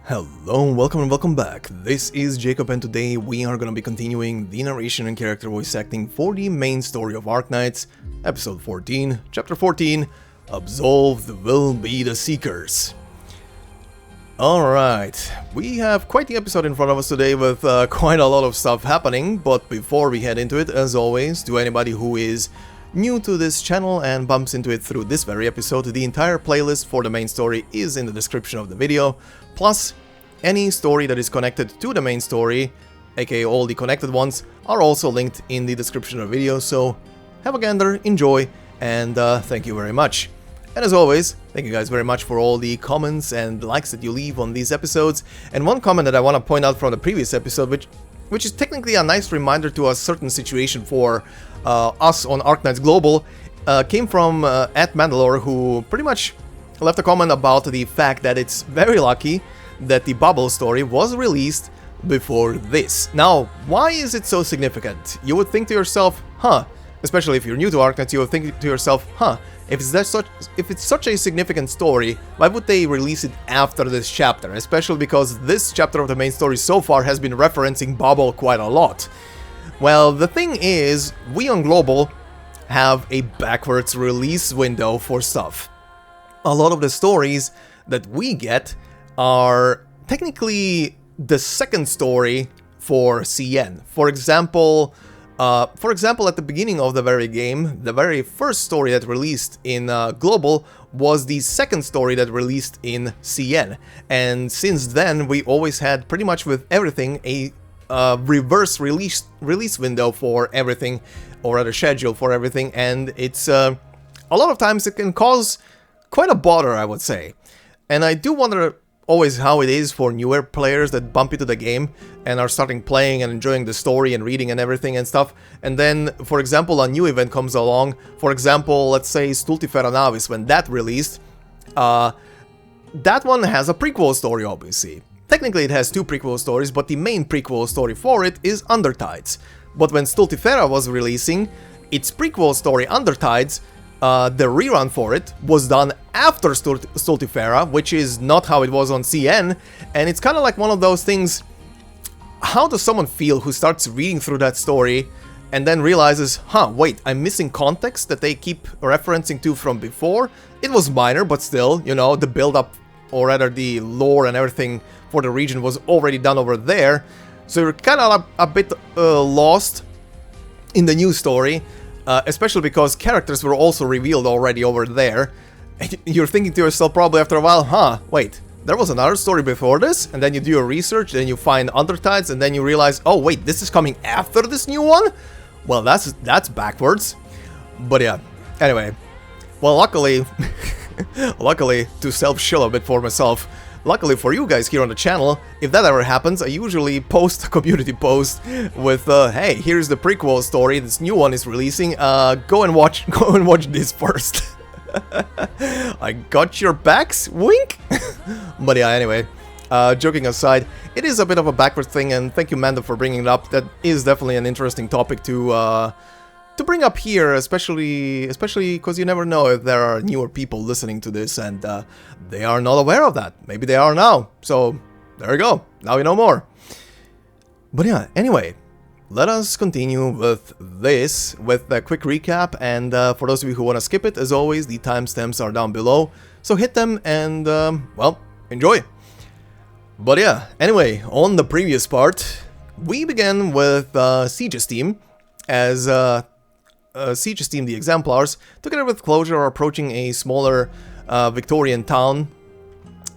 Hello, welcome and welcome back. This is Jacob and today we are gonna be continuing the narration and character voice acting for the main story of Arknights, episode 14, chapter 14, Absolved Will Be the Seekers. Alright, we have quite the episode in front of us today with quite a lot of stuff happening, but before we head into it, as always, to anybody who is new to this channel and bumps into it through this very episode, the entire playlist for the main story is in the description of the video, plus any story that is connected to the main story, aka all the connected ones, are also linked in the description of the video, so have a gander, enjoy, and thank you very much. And as always, thank you guys very much for all the comments and likes that you leave on these episodes, and one comment that I want to point out from the previous episode, which is technically a nice reminder to a certain situation for us on Arknights Global, came from @Mandalore, who pretty much left a comment about the fact that it's very lucky that the Bubble story was released before this. Now, why is it so significant? You would think to yourself, especially if you're new to Arknights, you would think to yourself, if it's such a significant story, why would they release it after this chapter? Especially because this chapter of the main story so far has been referencing Bubble quite a lot. Well, the thing is, we on Global have a backwards release window for stuff. A lot of the stories that we get are technically the second story for CN. For example, at the beginning of the very game, the very first story that released in Global was the second story that released in CN. And since then, we always had pretty much with everything a reverse release window for everything, or rather schedule for everything, and it's a lot of times it can cause quite a bother, I would say. And I do wonder always how it is for newer players that bump into the game and are starting playing and enjoying the story and reading and everything and stuff, and then, for example, a new event comes along. For example, let's say Stultifera Navis, when that released, that one has a prequel story, obviously. Technically it has two prequel stories, but the main prequel story for it is Undertides. But when Stultifera was releasing, its prequel story Undertides, the rerun for it was done after Stultifera, which is not how it was on CN, and it's kind of like one of those things. How does someone feel who starts reading through that story and then realizes, wait, I'm missing context that they keep referencing to from before? It was minor, but still, you know, the build-up, or rather the lore and everything for the region was already done over there, so you're kind of a bit lost in the new story. Especially because characters were also revealed already over there. And you're thinking to yourself probably after a while, wait, there was another story before this? And then you do your research, then you find Undertides, and then you realize, oh wait, this is coming after this new one? Well, that's backwards. But yeah, anyway. Well, luckily, to self-shill a bit for myself, luckily for you guys here on the channel, if that ever happens, I usually post a community post with, hey, here's the prequel story, this new one is releasing, go and watch this first. I got your backs, wink! But yeah, anyway, joking aside, it is a bit of a backward thing, and thank you, Manda, for bringing it up. That is definitely an interesting topic to bring up here, especially because you never know if there are newer people listening to this and they are not aware of that. Maybe they are now. So there you go. Now you know more. But yeah, anyway, let us continue with this, with a quick recap. And for those of you who want to skip it, as always, the timestamps are down below. So hit them and, well, enjoy. But yeah, anyway, on the previous part, we began with Siege's team, as Siege's team, the Exemplars, together with Closure, are approaching a smaller Victorian town,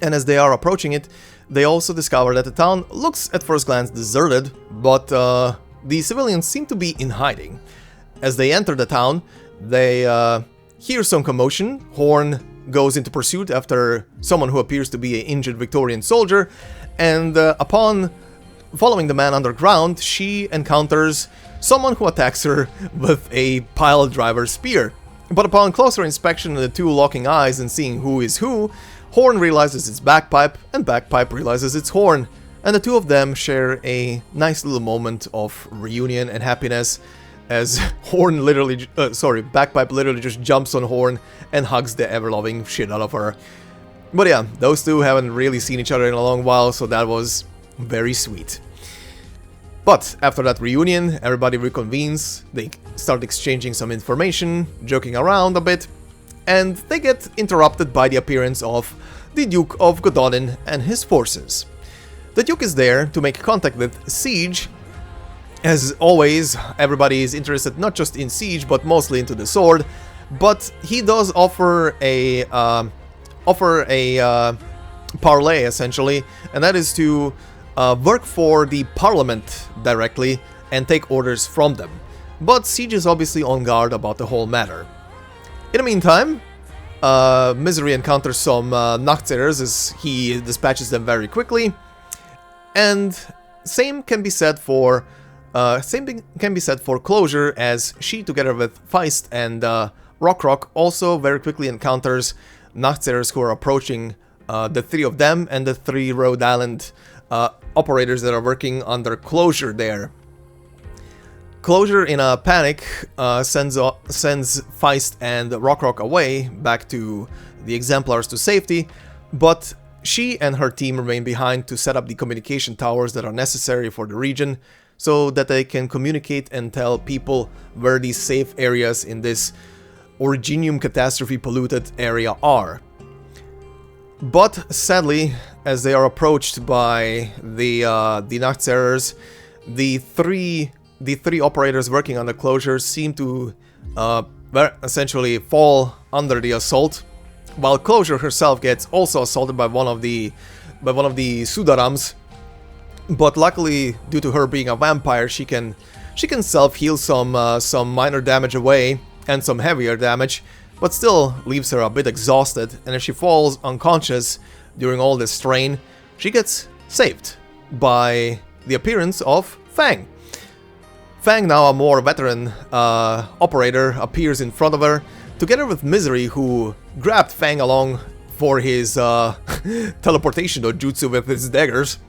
and as they are approaching it, they also discover that the town looks at first glance deserted, but the civilians seem to be in hiding. As they enter the town, they hear some commotion. Horn goes into pursuit after someone who appears to be an injured Victorian soldier, and upon following the man underground, she encounters someone who attacks her with a pile driver spear. But upon closer inspection of the two locking eyes and seeing who is who, Horn realizes it's Bagpipe, and Bagpipe realizes it's Horn, and the two of them share a nice little moment of reunion and happiness, as Bagpipe literally just jumps on Horn and hugs the ever-loving shit out of her. But yeah, those two haven't really seen each other in a long while, so that was very sweet. But after that reunion, everybody reconvenes, they start exchanging some information, joking around a bit, and they get interrupted by the appearance of the Duke of Gododin and his forces. The Duke is there to make contact with Siege. As always, everybody is interested not just in Siege, but mostly into the sword, but he does offer a parlay, essentially, and that is to work for the Parliament directly and take orders from them. But Siege is obviously on guard about the whole matter. In the meantime, Misery encounters some Nachtseers as he dispatches them very quickly, and same can be said for Closure, as she, together with Feist and Rock also very quickly encounters Nachtseers who are approaching the three of them and the three Rhodes Island operators that are working under Closure there. Closure, in a panic, sends Feist and Rock away back to the Exemplars to safety, but she and her team remain behind to set up the communication towers that are necessary for the region, so that they can communicate and tell people where these safe areas in this originium catastrophe polluted area are. But sadly, as they are approached by the Nachtseers, the three operators working on the Closure seem to essentially fall under the assault, while Closure herself gets also assaulted by one of the Sudarams. But luckily, due to her being a vampire, she can self-heal some minor damage away and some heavier damage, but still leaves her a bit exhausted, and if she falls unconscious during all this strain, she gets saved by the appearance of Fang. Fang, now a more veteran operator, appears in front of her, together with Misery, who grabbed Fang along for his teleportation or jutsu with his daggers.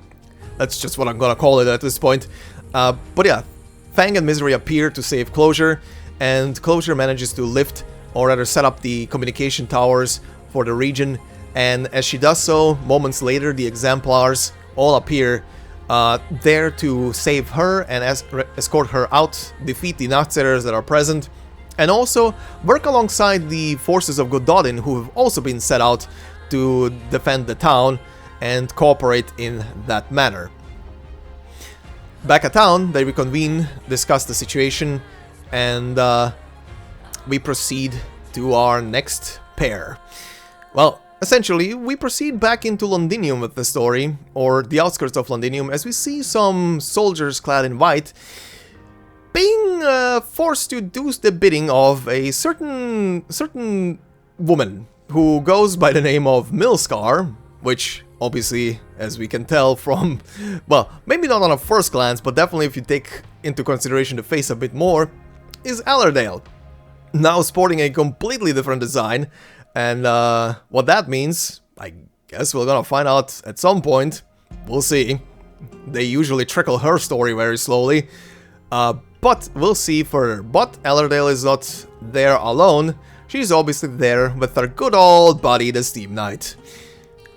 That's just what I'm gonna call it at this point. But yeah, Fang and Misery appear to save Closure, and Closure manages to lift, or rather set up, the communication towers for the region, and as she does so, moments later the Exemplars all appear there to save her and escort her out, defeat the Nachtseers that are present, and also work alongside the forces of Gododin, who have also been set out to defend the town and cooperate in that manner. Back at town, they reconvene, discuss the situation, and we proceed to our next pair. Well, essentially, we proceed back into Londinium with the story, or the outskirts of Londinium, as we see some soldiers clad in white being forced to do the bidding of a certain woman who goes by the name of Milscar, which obviously, as we can tell from, well, maybe not on a first glance, but definitely if you take into consideration the face a bit more, is Allerdale. Now sporting a completely different design, and what that means, I guess we're gonna find out at some point. We'll see. They usually trickle her story very slowly, but we'll see further. But Allerdale is not there alone. She's obviously there with her good old buddy, the Steam Knight.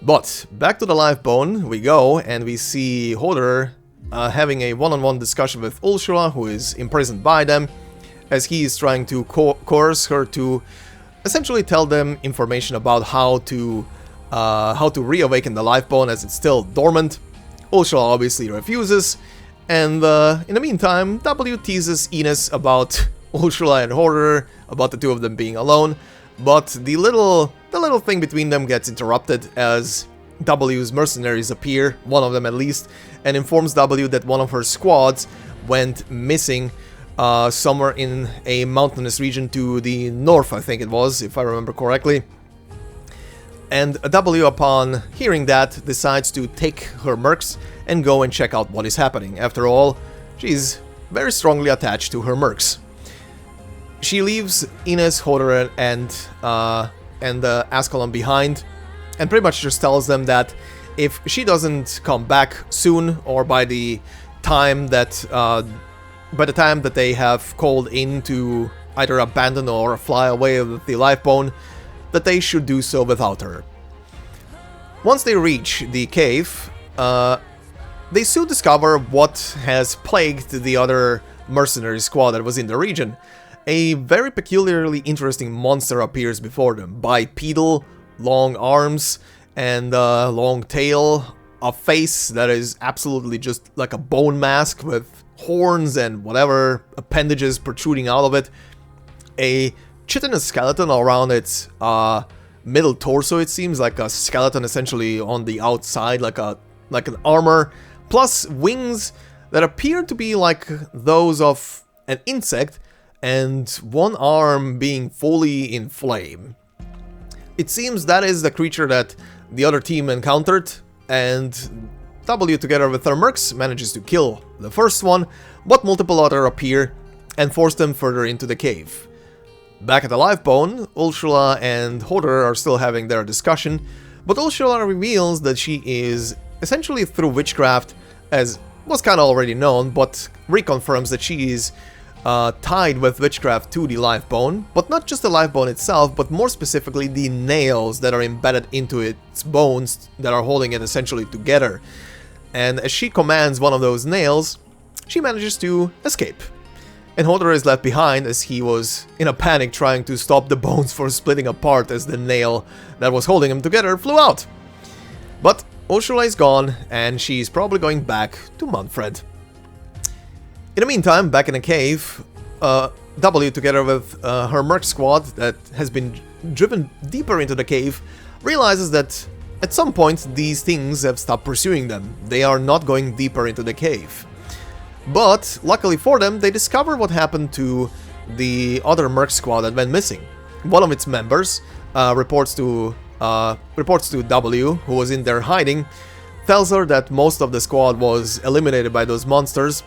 But back to the live bone we go, and we see Hoederer having a one-on-one discussion with Ursula, who is imprisoned by them, as he is trying to coerce her to essentially tell them information about how to reawaken the life bone as it's still dormant. Ursula obviously refuses, and in the meantime, W teases Ines about Ursula and Hoederer, about the two of them being alone, but the little thing between them gets interrupted as W's mercenaries appear, one of them at least, and informs W that one of her squads went missing somewhere in a mountainous region to the north, I think it was, if I remember correctly. And W, upon hearing that, decides to take her mercs and go and check out what is happening. After all, she's very strongly attached to her mercs. She leaves Ines, Hoederer, and Ascalon behind, and pretty much just tells them that if she doesn't come back soon, or by the time that they have called in to either abandon or fly away with the life bone, that they should do so without her. Once they reach the cave, they soon discover what has plagued the other mercenary squad that was in the region. A very peculiarly interesting monster appears before them. Bipedal, long arms, and a long tail, a face that is absolutely just like a bone mask with horns and whatever appendages protruding out of it. A chitinous skeleton around its middle torso, it seems, like a skeleton essentially on the outside, like an armor, plus wings that appear to be like those of an insect, and one arm being fully in flame. It seems that is the creature that the other team encountered, and W, together with their mercs, manages to kill the first one, but multiple other appear and force them further into the cave. Back at the Lifebone, Ursula and Hoederer are still having their discussion, but Ursula reveals that she is essentially through witchcraft, as was kinda already known, but reconfirms that she is tied with witchcraft to the Lifebone, but not just the Lifebone itself, but more specifically the nails that are embedded into its bones that are holding it essentially together. And as she commands one of those nails, she manages to escape. And Hoederer is left behind as he was in a panic trying to stop the bones from splitting apart as the nail that was holding him together flew out. But Ursula is gone, and she's probably going back to Manfred. In the meantime, back in the cave, W, together with her merc squad that has been driven deeper into the cave, realizes that at some point these things have stopped pursuing them. They are not going deeper into the cave. But, luckily for them, they discover what happened to the other merc squad that went missing. One of its members reports to W, who was in there hiding, tells her that most of the squad was eliminated by those monsters,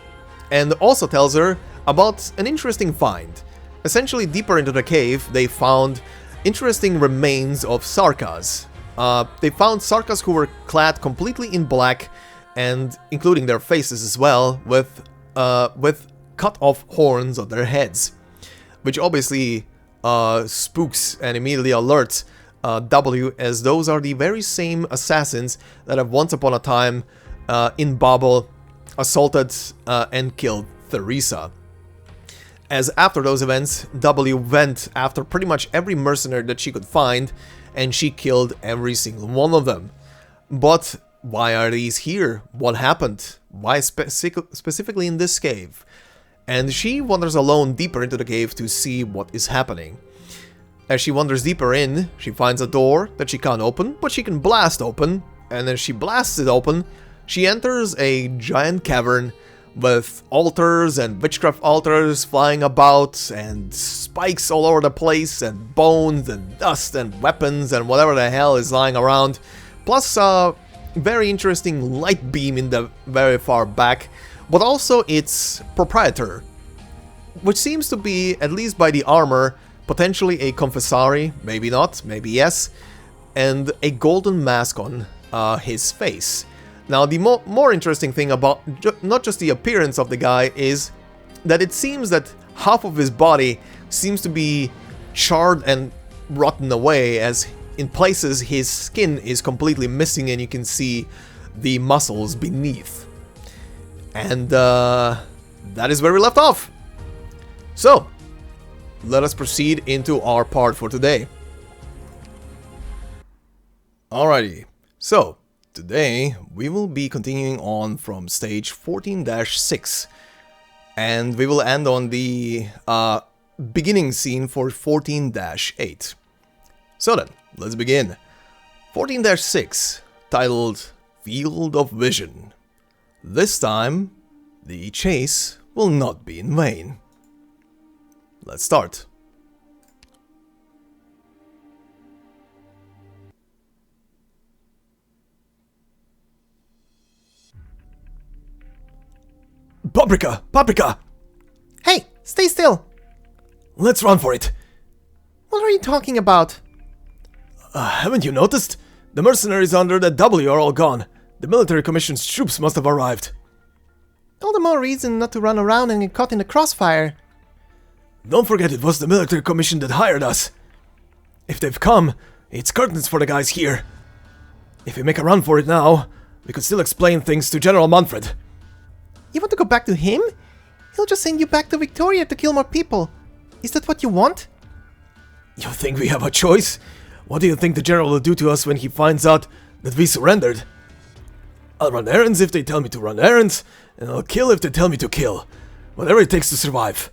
and also tells her about an interesting find. Essentially, deeper into the cave, they found interesting remains of Sarkaz. They found Sarkaz who were clad completely in black, and including their faces as well, with cut-off horns on their heads, which obviously spooks and immediately alerts W, as those are the very same assassins that have once upon a time in Babel assaulted and killed Theresa. As after those events, W went after pretty much every mercenary that she could find, and she killed every single one of them. But why are these here? What happened? Why specifically in this cave? And she wanders alone deeper into the cave to see what is happening. As she wanders deeper in, she finds a door that she can't open, but she can blast open, and as she blasts it open, she enters a giant cavern with altars and witchcraft altars flying about, and spikes all over the place, and bones and dust and weapons and whatever the hell is lying around, plus a very interesting light beam in the very far back, but also its proprietor, which seems to be, at least by the armor, potentially a confessari, maybe not, maybe yes, and a golden mask on his face. Now, the more interesting thing about not just the appearance of the guy is that it seems that half of his body seems to be charred and rotten away, as in places his skin is completely missing and you can see the muscles beneath. And that is where we left off. So, let us proceed into our part for today. Alrighty, so today we will be continuing on from stage 14-6, and we will end on the beginning scene for 14-8. So then, let's begin. 14-6, titled Field of Vision. This time, the chase will not be in vain. Let's start. Paprika! Paprika! Hey, stay still! Let's run for it! What are you talking about? Haven't you noticed? The mercenaries under the W are all gone. The military commission's troops must have arrived. All the more reason not to run around and get caught in the crossfire. Don't forget it was the military commission that hired us. If they've come, it's curtains for the guys here. If we make a run for it now, we could still explain things to General Manfred. You want to go back to him? He'll just send you back to Victoria to kill more people. Is that what you want? You think we have a choice? What do you think the General will do to us when he finds out that we surrendered? I'll run errands if they tell me to run errands, and I'll kill if they tell me to kill. Whatever it takes to survive.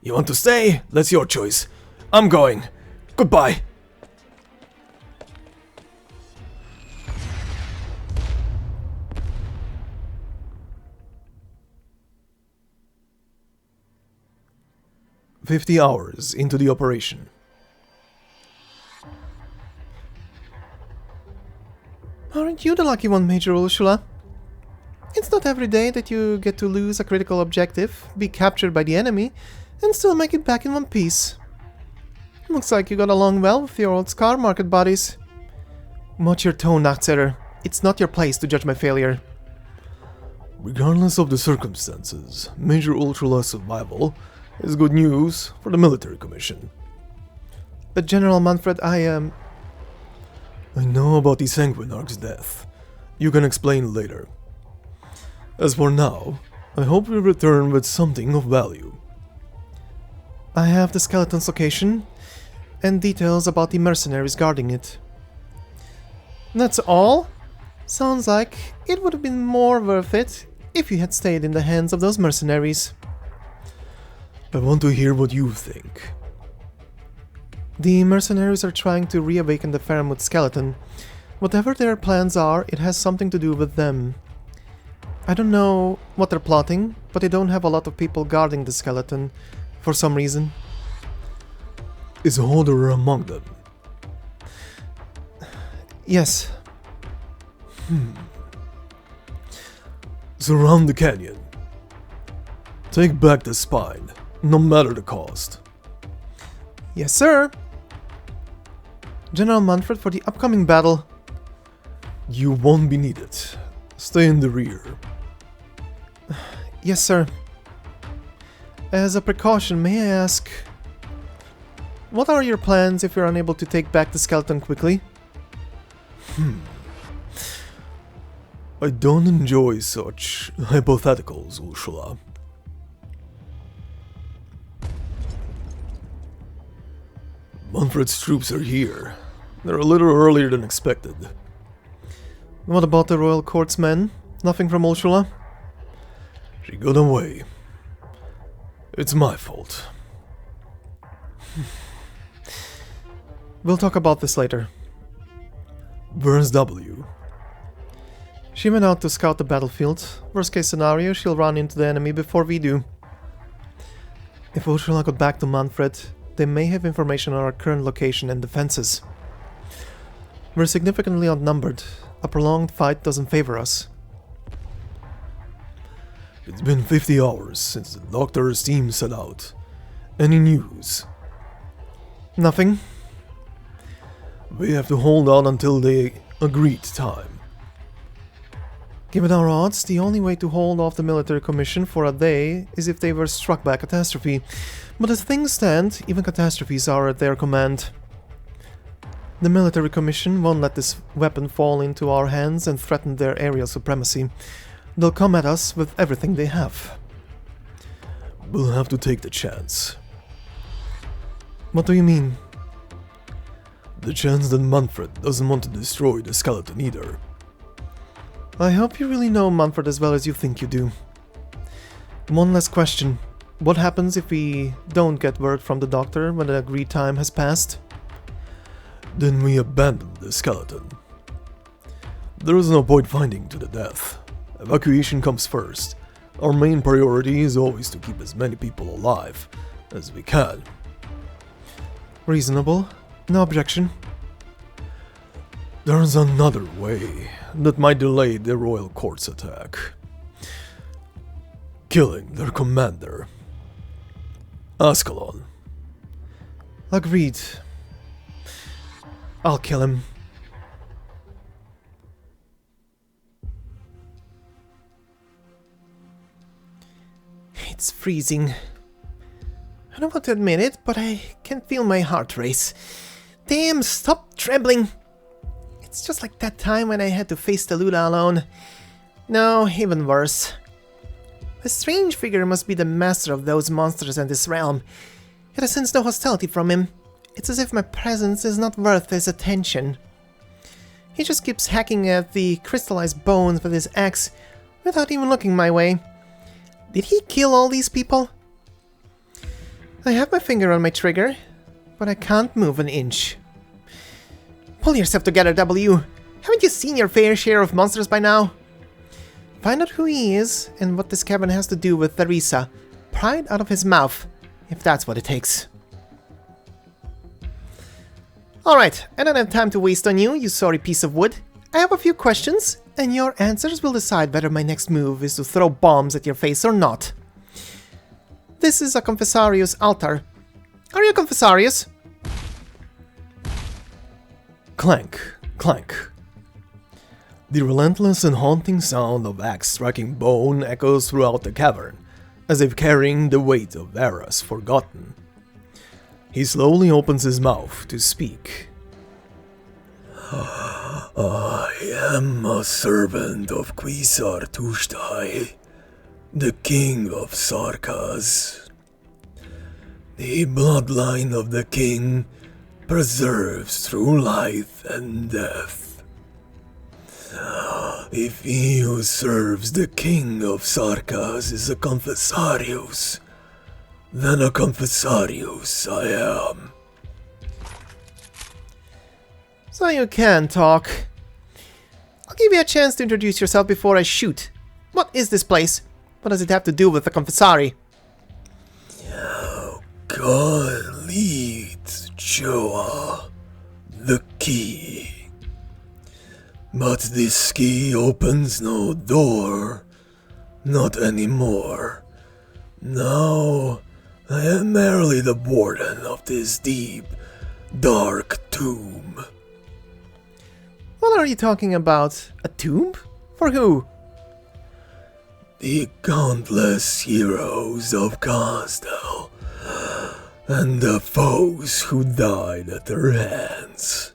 You want to stay? That's your choice. I'm going. Goodbye. "50 hours into the operation. Aren't you the lucky one, Major Ursula? It's not every day that you get to lose a critical objective, be captured by the enemy, and still make it back in one piece. Looks like you got along well with your old Scar Market buddies. Watch your tone, Outsider. It's not your place to judge my failure. Regardless of the circumstances, Major Ursula's survival is good news for the military commission. But General Manfred, I know about the Sanguinarch's death. You can explain later. As for now, I hope we return with something of value. I have the skeleton's location and details about the mercenaries guarding it. That's all? Sounds like it would have been more worth it if you had stayed in the hands of those mercenaries. I want to hear what you think. The mercenaries are trying to reawaken the Fairmouth skeleton. Whatever their plans are, it has something to do with them. I don't know what they're plotting, but they don't have a lot of people guarding the skeleton, for some reason. Is Hoederer among them? Yes. Surround the canyon. Take back the spine, no matter the cost. Yes, sir. General Manfred, for the upcoming battle. You won't be needed. Stay in the rear. Yes, sir. As a precaution, may I ask, what are your plans if you're unable to take back the skeleton quickly? I don't enjoy such hypotheticals, Ursula. Manfred's troops are here. They're a little earlier than expected. What about the Royal Court's men? Nothing from Ursula? She got away. It's my fault. We'll talk about this later. Where's W? She went out to scout the battlefield. Worst case scenario, she'll run into the enemy before we do. If Ursula got back to Manfred, they may have information on our current location and defenses. We're significantly outnumbered. A prolonged fight doesn't favor us. It's been 50 hours since the doctor's team set out. Any news? Nothing. We have to hold on until the agreed time. Given our odds, the only way to hold off the military commission for a day is if they were struck by a catastrophe. But as things stand, even catastrophes are at their command. The military commission won't let this weapon fall into our hands and threaten their aerial supremacy. They'll come at us with everything they have. We'll have to take the chance. What do you mean? The chance that Manfred doesn't want to destroy the skeleton either. I hope you really know Manfred as well as you think you do. One last question. What happens if we don't get word from the doctor when the agreed time has passed? Then we abandon the skeleton. There is no point fighting to the death. Evacuation comes first. Our main priority is always to keep as many people alive as we can. Reasonable. No objection. There's another way that might delay the Royal Court's attack. Killing their commander. Ascalon. Agreed. I'll kill him. It's freezing. I don't want to admit it, but I can feel my heart race. Damn, stop trembling. It's It's just like that time when I had to face the Lula alone. No, even worse. A strange figure must be the master of those monsters and this realm. Yet I sense no hostility from him. It's as if my presence is not worth his attention. He just keeps hacking at the crystallized bones with his axe without even looking my way. Did he kill all these people? I have my finger on my trigger, but I can't move an inch. Pull yourself together, W. Haven't you seen your fair share of monsters by now? Find out who he is and what this cabin has to do with Theresa. Pry it out of his mouth, if that's what it takes. Alright, I don't have time to waste on you, you sorry piece of wood. I have a few questions, and your answers will decide whether my next move is to throw bombs at your face or not. This is a Confessarius altar. Are you a Confessarius? Clank, clank. The relentless and haunting sound of axe striking bone echoes throughout the cavern, as if carrying the weight of eras forgotten. He slowly opens his mouth to speak. I am a servant of Qalid'čoa, the king of Sarkaz. The bloodline of the king preserves through life and death. If he who serves the king of Sarkaz is a Confessarius, then a Confessarius I am. So you can talk. I'll give you a chance to introduce yourself before I shoot. What is this place? What does it have to do with the Confessari? Qalid'čoa, the key. But this key opens no door. Not anymore. Now, I am merely the warden of this deep, dark tomb. What are you talking about? A tomb? For who? The countless heroes of Gastrell, and the foes who died at their hands.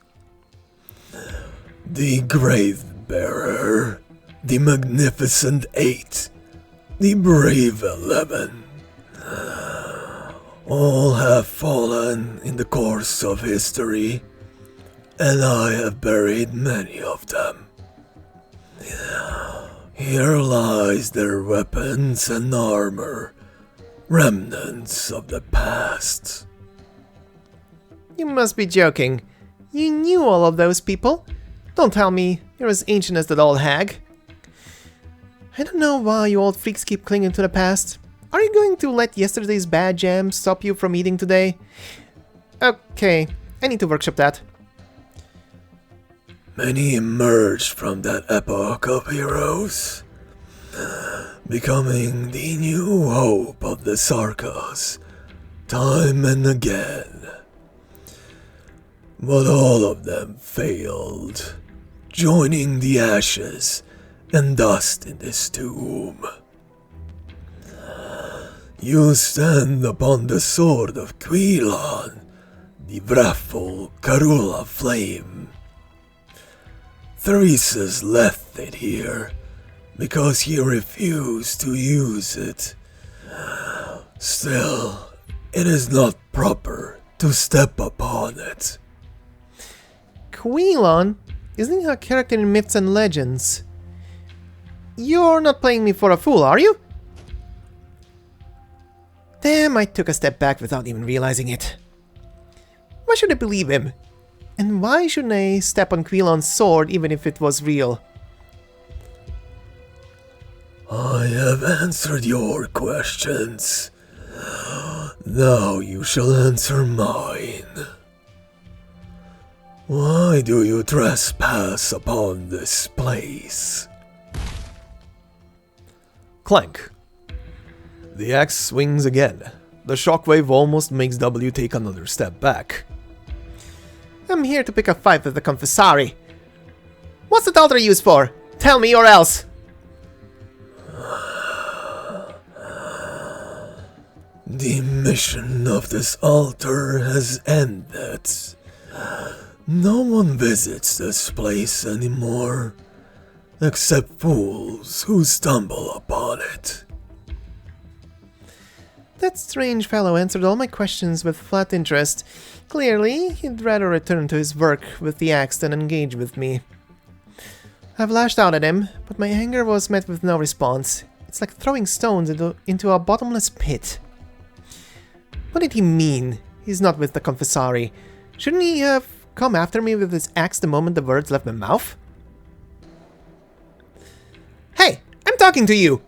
The Grave Bearer, the Magnificent Eight, the Brave 11. All have fallen in the course of history, and I have buried many of them. Here lies their weapons and armor, remnants of the past. You must be joking. You knew all of those people. Don't tell me you're as ancient as that old hag. I don't know why you old freaks keep clinging to the past. Are you going to let yesterday's bad jam stop you from eating today? Okay, I need to workshop that. Many emerged from that epoch of heroes, becoming the new hope of the Sarkaz, time and again. But all of them failed, joining the ashes and dust in this tomb. You stand upon the sword of Qalid'čoa, the wrathful Karula flame. Theresa's left it here, because he refused to use it. Still, it is not proper to step upon it. Qalid'čoa? Isn't he a character in myths and legends? You're not playing me for a fool, are you? Damn, I took a step back without even realizing it. Why should I believe him? And why shouldn't I step on Qalid'čoa's sword even if it was real? I have answered your questions. Now you shall answer mine. Why do you trespass upon this place? Clank. The axe swings again. The shockwave almost makes W take another step back. I'm here to pick a fight with the Confessari. What's that altar used for? Tell me or else! The mission of this altar has ended. No one visits this place anymore, except fools who stumble upon it. That strange fellow answered all my questions with flat interest. Clearly, he'd rather return to his work with the axe than engage with me. I've lashed out at him, but my anger was met with no response. It's like throwing stones into a bottomless pit. What did he mean? He's not with the confessari. Shouldn't he have come after me with his axe the moment the words left my mouth? Hey! I'm talking to you!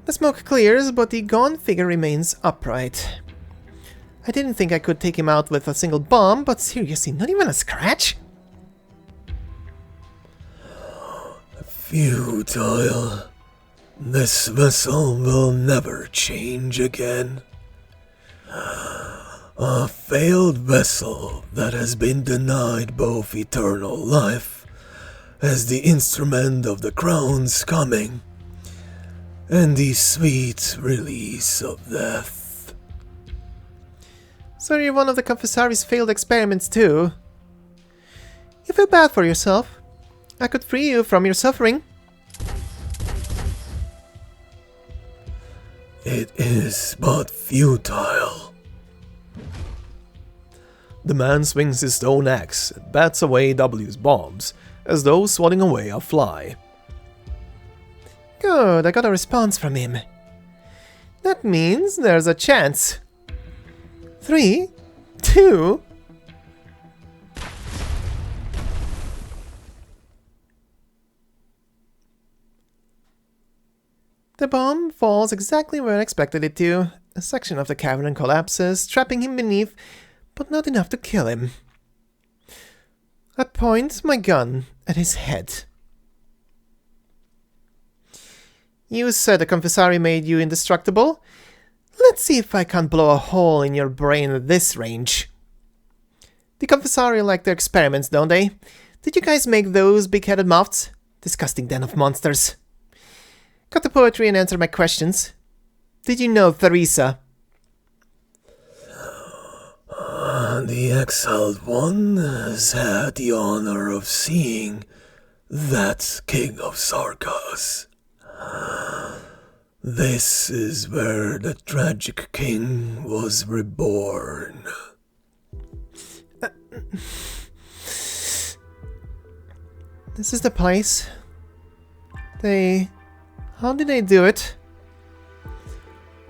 The smoke clears, but the gaunt figure remains upright. I didn't think I could take him out with a single bomb, but seriously, not even a scratch? Futile. This vessel will never change again. A failed vessel that has been denied both eternal life as the instrument of the crown's coming and the sweet release of death. So you're one of the confessari's failed experiments too. You feel bad for yourself. I could free you from your suffering. It is but futile. The man swings his stone axe and bats away W's bombs, as though swatting away a fly. Good, I got a response from him. That means there's a chance. 3, 2... The bomb falls exactly where I expected it to. A section of the cavern collapses, trapping him beneath, but not enough to kill him. I point my gun at his head. You said the confessari made you indestructible. Let's see if I can't blow a hole in your brain at this range. The confessari like their experiments, don't they? Did you guys make those big-headed mouths? Disgusting den of monsters. Cut the poetry and answer my questions. Did you know Theresa? The exiled one has had the honor of seeing that king of Sarkaz. This is where the tragic king was reborn. This is the place. How did they do it?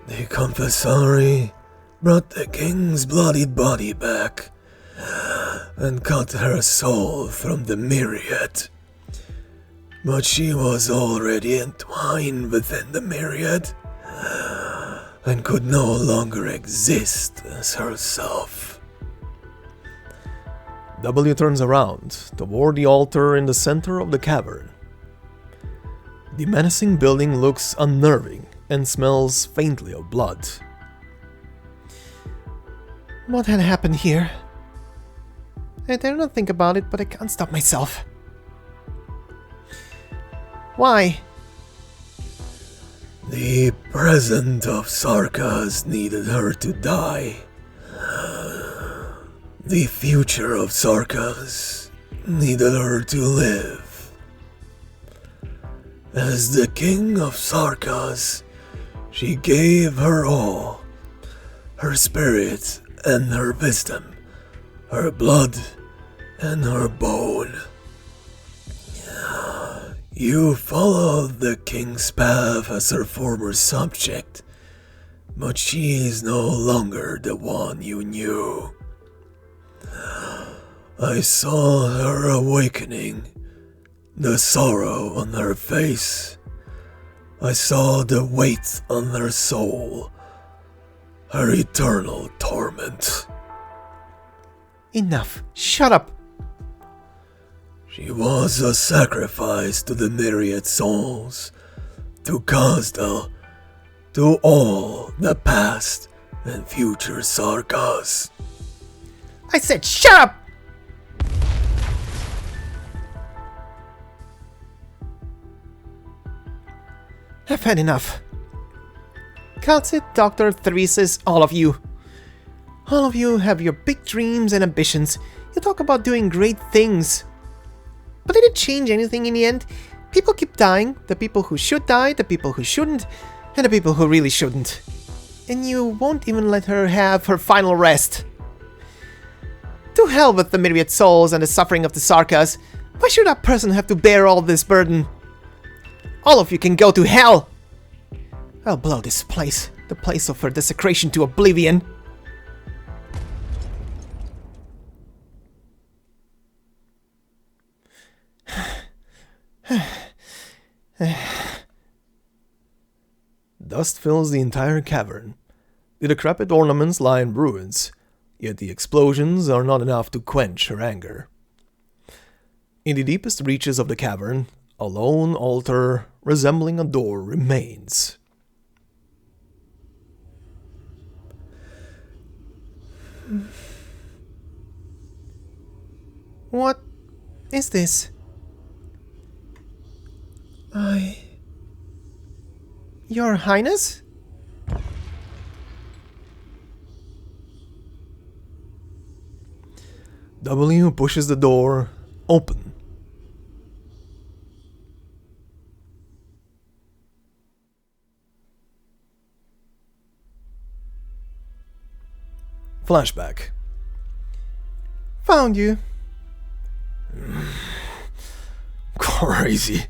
The confessari brought the king's bloodied body back and cut her soul from the myriad. But she was already entwined within the myriad and could no longer exist as herself. W turns around toward the altar in the center of the cavern. The menacing building looks unnerving and smells faintly of blood. What had happened here? I dare not think about it, but I can't stop myself. Why? The present of Sarkaz needed her to die. The future of Sarkaz needed her to live. As the king of Sarkaz, she gave her all, her spirit and her wisdom, her blood and her bone. You followed the king's path as her former subject, but she is no longer the one you knew. I saw her awakening, the sorrow on her face. I saw the weight on her soul, her eternal torment. Enough. Shut up. She was a sacrifice to the myriad souls, to Gastrell, to all the past and future Sarkaz. I said shut up! I've had enough. Calcid, Dr. Theresa's, all of you. All of you have your big dreams and ambitions. You talk about doing great things. But did it change anything in the end? People keep dying. The people who should die, the people who shouldn't, and the people who really shouldn't. And you won't even let her have her final rest. To hell with the myriad souls and the suffering of the Sarkaz. Why should that person have to bear all this burden? All of you can go to hell! I'll blow this place, the place of her desecration, to oblivion. Dust fills the entire cavern. The decrepit ornaments lie in ruins, yet the explosions are not enough to quench her anger. In the deepest reaches of the cavern, a lone altar resembling a door remains. What is this? Your Highness? W pushes the door open. Flashback. Found you. Crazy.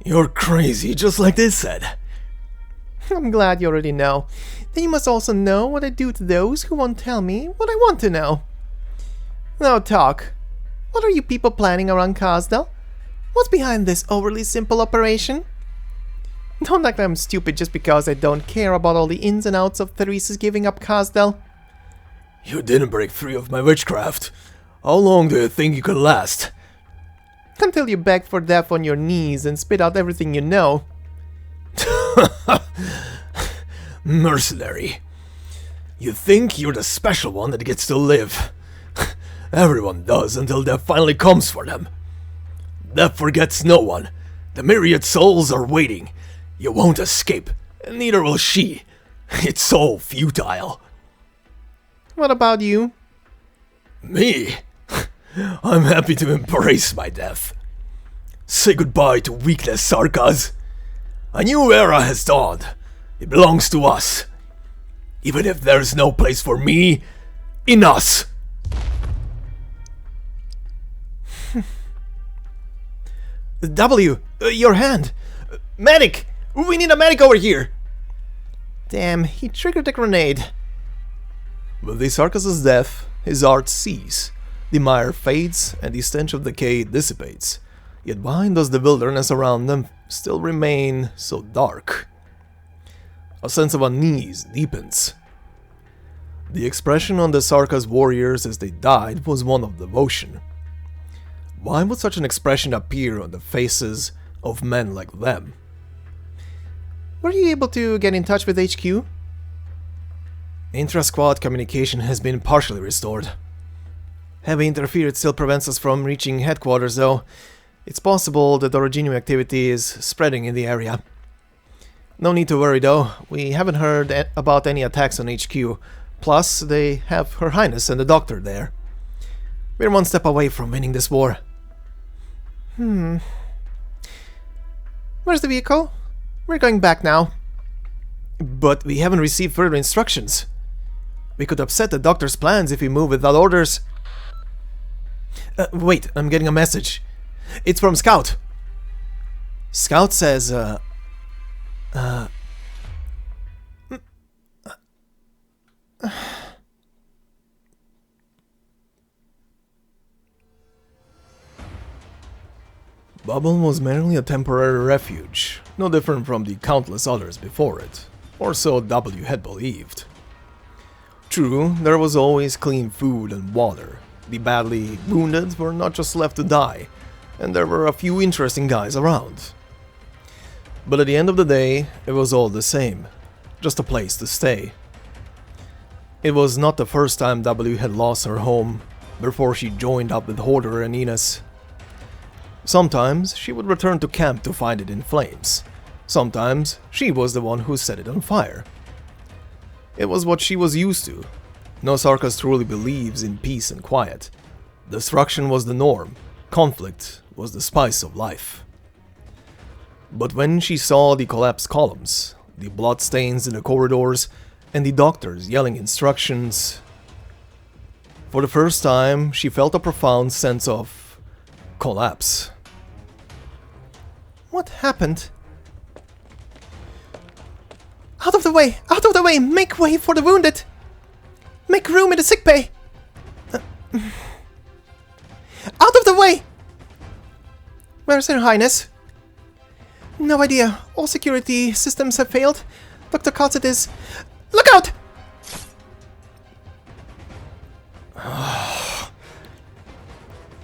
You're crazy, just like they said. I'm glad you already know. Then you must also know what I do to those who won't tell me what I want to know. Now talk. What are you people planning around Qalid'čoa? What's behind this overly simple operation? Don't act like I'm stupid just because I don't care about all the ins and outs of Theresa's giving up Qalid'čoa. You didn't break free of my witchcraft. How long do you think you could last? Until you beg for death on your knees and spit out everything you know. Mercenary. You think you're the special one that gets to live. Everyone does until death finally comes for them. Death forgets no one. The myriad souls are waiting. You won't escape, and neither will she. It's so futile. What about you? Me? I'm happy to embrace my death. Say goodbye to weakness, Sarkaz. A new era has dawned. It belongs to us. Even if there's no place for me, in us. W, your hand. Medic! We need a medic over here. Damn, he triggered the grenade. With the Sarkaz's death, his art ceases. The mire fades and the stench of decay dissipates. Yet why does the wilderness around them still remain so dark? A sense of unease deepens. The expression on the Sarkaz warriors as they died was one of devotion. Why would such an expression appear on the faces of men like them? Were you able to get in touch with HQ? Intra-squad communication has been partially restored. Heavy interference still prevents us from reaching headquarters, though. It's possible that originium activity is spreading in the area. No need to worry, though. We haven't heard about any attacks on HQ. Plus, they have Her Highness and the Doctor there. We're one step away from winning this war. Where's the vehicle? We're going back now. But we haven't received further instructions. We could upset the Doctor's plans if we move without orders. Wait, I'm getting a message. It's from Scout. Scout says, Bubble was merely a temporary refuge, no different from the countless others before it, or so W had believed. True, there was always clean food and water. The badly wounded were not just left to die, and there were a few interesting guys around. But at the end of the day, it was all the same, just a place to stay. It was not the first time W had lost her home before she joined up with Hoederer and Ines. Sometimes she would return to camp to find it in flames. Sometimes she was the one who set it on fire. It was what she was used to, No Sarkaz truly believes in peace and quiet. Destruction was the norm. Conflict was the spice of life. But when she saw the collapsed columns, the bloodstains in the corridors, and the doctors yelling instructions, for the first time she felt a profound sense of collapse. What happened? Out of the way! Out of the way! Make way for the wounded! Make room in the sickbay! Out of the way! Where's Her Highness? No idea. All security systems have failed. Dr. Qalid'čoa is... Look out!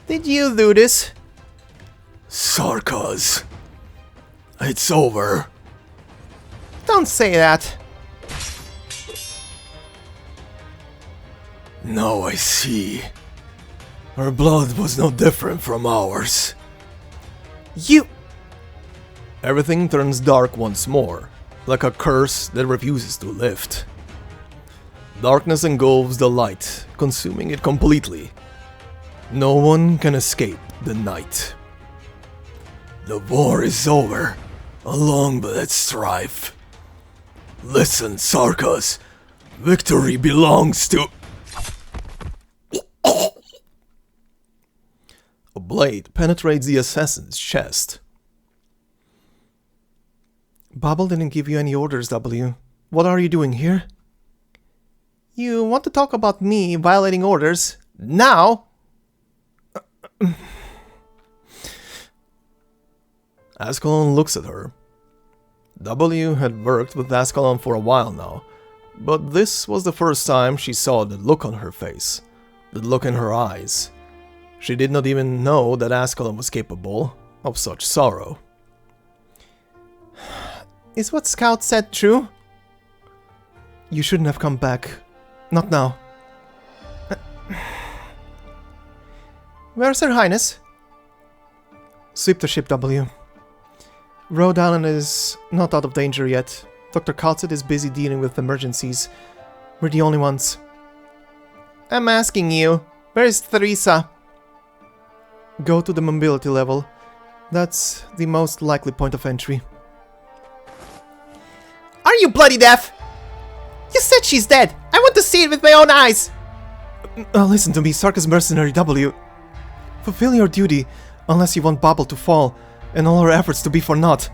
Did you do this? Sarkaz. It's over. Don't say that. Now I see. Her blood was no different from ours. You... Everything turns dark once more, like a curse that refuses to lift. Darkness engulfs the light, consuming it completely. No one can escape the night. The war is over, along with its strife. Listen, Sarkaz. Victory belongs to... A blade penetrates the assassin's chest. Babel didn't give you any orders, W. What are you doing here? You want to talk about me violating orders? Now? Ascalon looks at her. W had worked with Ascalon for a while now, but this was the first time she saw the look on her face, the look in her eyes. She did not even know that Ascalon was capable of such sorrow. Is what Scout said true? You shouldn't have come back. Not now. Where's Her Highness? Sweep the ship, W. Rhodes Island is not out of danger yet. Dr. Qalid'čoa is busy dealing with emergencies. We're the only ones. I'm asking you, where's Theresa? Go to the mobility level. That's the most likely point of entry. Are you bloody deaf? You said she's dead! I want to see it with my own eyes! Listen to me, Sarkaz mercenary W. Fulfill your duty, unless you want Babel to fall, and all our efforts to be for naught.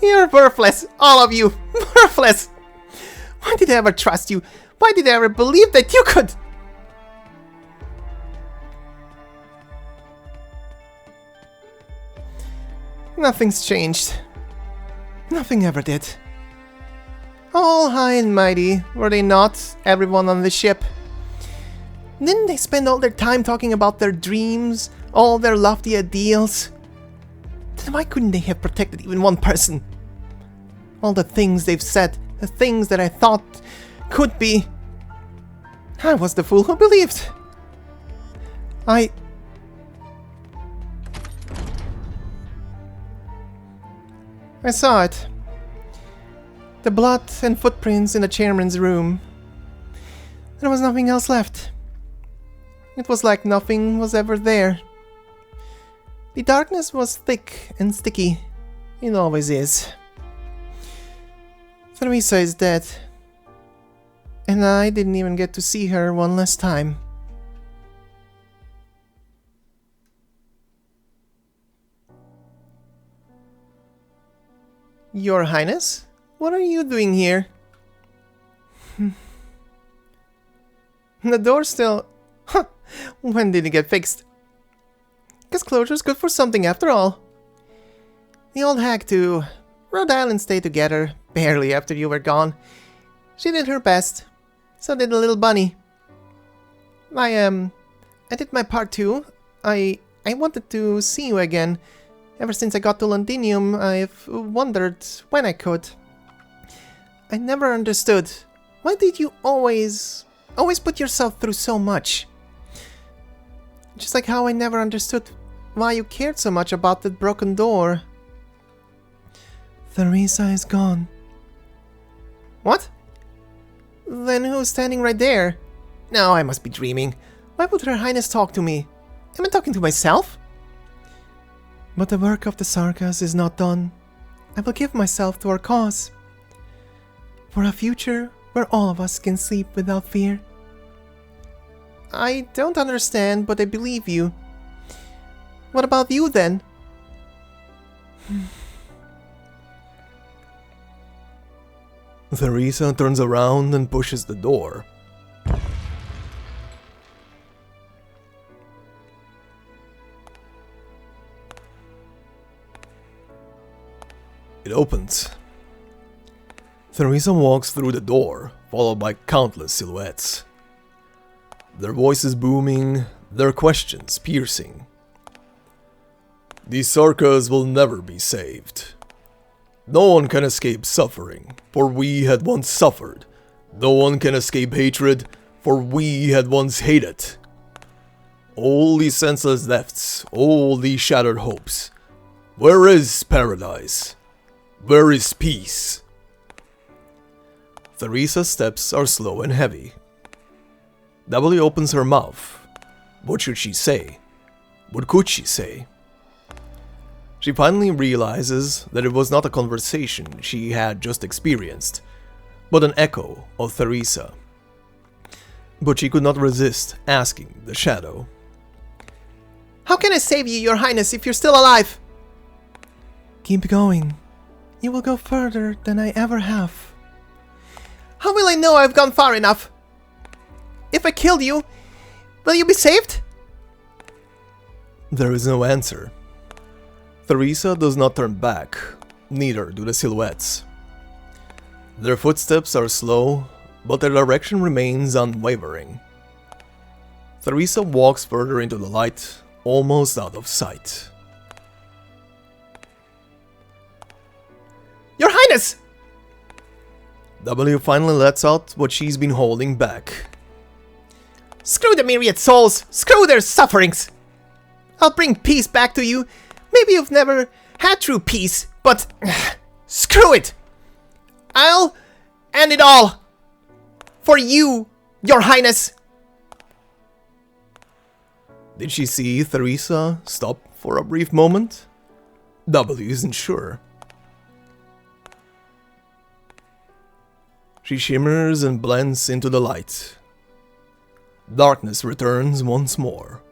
You're worthless, all of you! Worthless! Why did I ever trust you? Why did I ever believe that you could... Nothing's changed. Nothing ever did. All high and mighty, were they not, everyone on the ship? Didn't they spend all their time talking about their dreams, all their lofty ideals? Then why couldn't they have protected even one person? All the things they've said, the things that I thought could be. I was the fool who believed. I saw it. The blood and footprints in the chairman's room. There was nothing else left. It was like nothing was ever there. The darkness was thick and sticky. It always is. Theresa is dead. And I didn't even get to see her one last time. Your Highness? What are you doing here? The door's still... Huh. When did it get fixed? Guess closure's good for something after all. The old hag too. Rhodes Island stayed together, barely after you were gone. She did her best. So did the little bunny. I did my part too. I wanted to see you again. Ever since I got to Londinium, I've wondered when I could. I never understood. Why did you always put yourself through so much? Just like how I never understood why you cared so much about that broken door. Theresa is gone. What? Then who's standing right there? No, I must be dreaming. Why would Her Highness talk to me? Am I talking to myself? But the work of the Sarkaz is not done. I will give myself to our cause. For a future where all of us can sleep without fear. I don't understand, but I believe you. What about you then? Theresa turns around and pushes the door. It opens. Theresa walks through the door, followed by countless silhouettes. Their voices booming, their questions piercing. The Sarkaz will never be saved. No one can escape suffering, for we had once suffered. No one can escape hatred, for we had once hated. All these senseless deaths, all these shattered hopes. Where is paradise? Where is peace? Theresa's steps are slow and heavy. W opens her mouth. What should she say? What could she say? She finally realizes that it was not a conversation she had just experienced, but an echo of Theresa. But she could not resist asking the shadow. How can I save you, Your Highness, if you're still alive? Keep going. You will go further than I ever have. How will I know I've gone far enough? If I killed you, will you be saved? There is no answer. Theresa does not turn back, neither do the silhouettes. Their footsteps are slow, but their direction remains unwavering. Theresa walks further into the light, almost out of sight. Your Highness! W finally lets out what she's been holding back. Screw the myriad souls! Screw their sufferings! I'll bring peace back to you. Maybe you've never had true peace, but screw it! I'll end it all! For you, Your Highness! Did she see Theresa stop for a brief moment? W isn't sure. She shimmers and blends into the light. Darkness returns once more.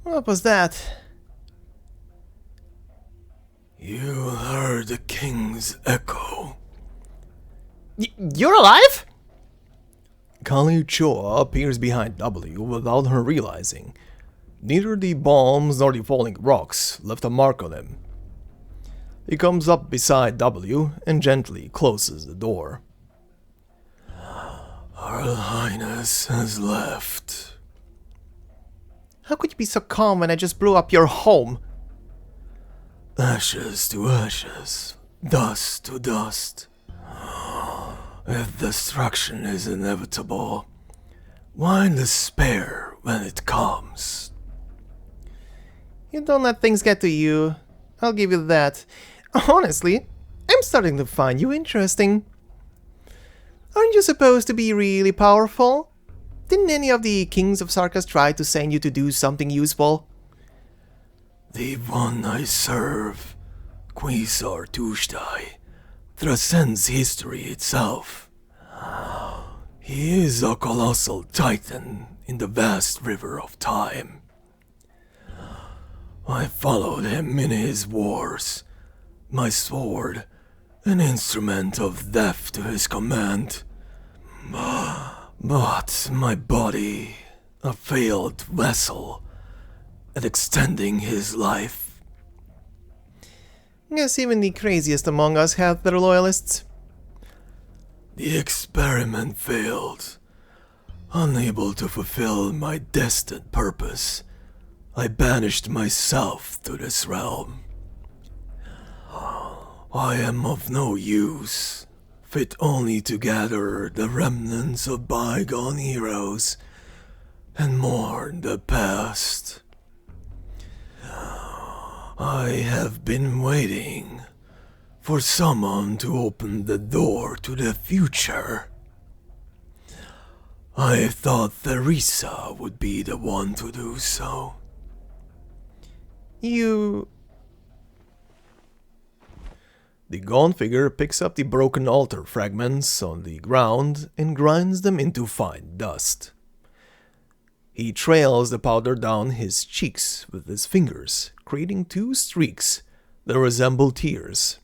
What was that? You heard the king's echo. You're alive? Qalid'čoa appears behind W without her realizing. Neither the bombs nor the falling rocks left a mark on him. He comes up beside W and gently closes the door. Her Highness has left. How could you be so calm when I just blew up your home? Ashes to ashes, dust to dust. If destruction is inevitable, why despair when it comes? You don't let things get to you. I'll give you that. Honestly, I'm starting to find you interesting. Aren't you supposed to be really powerful? Didn't any of the kings of Sarkaz try to send you to do something useful? The one I serve, Quasar Tushtai, transcends history itself. He is a colossal titan in the vast river of time. I followed him in his wars, my sword, an instrument of death to his command. But my body, a failed vessel, at extending his life. Guess even the craziest among us have their loyalists. The experiment failed. Unable to fulfill my destined purpose, I banished myself to this realm. I am of no use, fit only to gather the remnants of bygone heroes, and mourn the past. I have been waiting for someone to open the door to the future. I thought Theresa would be the one to do so. You... The gaunt figure picks up the broken altar fragments on the ground and grinds them into fine dust. He trails the powder down his cheeks with his fingers, creating two streaks that resemble tears.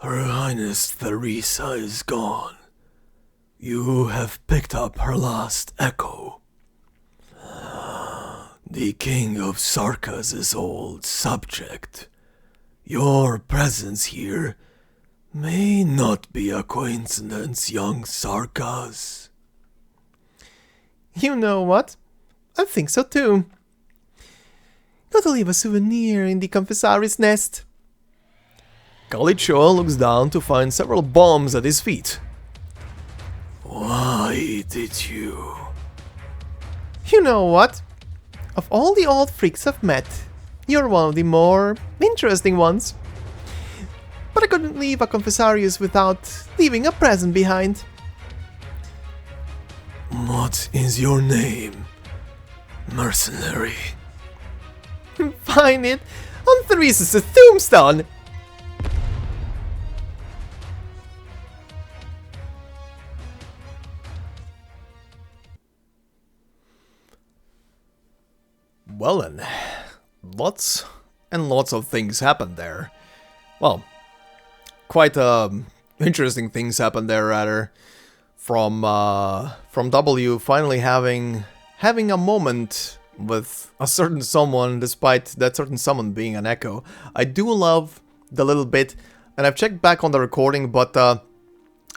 Her Highness Theresa is gone. You have picked up her last echo. The King of Sarkaz's old subject. Your presence here may not be a coincidence, young Sarkaz. You know what? I think so too. Gotta leave a souvenir in the confessori's nest. Qalid'čoa looks down to find several bombs at his feet. Why did you? You know what? Of all the old freaks I've met, you're one of the more interesting ones. But I couldn't leave a confessorius without leaving a present behind. What is your name, mercenary? Find it on Theresa's tombstone! Well then, lots and lots of things happened there. Well, quite interesting things happened there, rather. From W finally having a moment with a certain someone, despite that certain someone being an echo. I do love the little bit, and I've checked back on the recording, but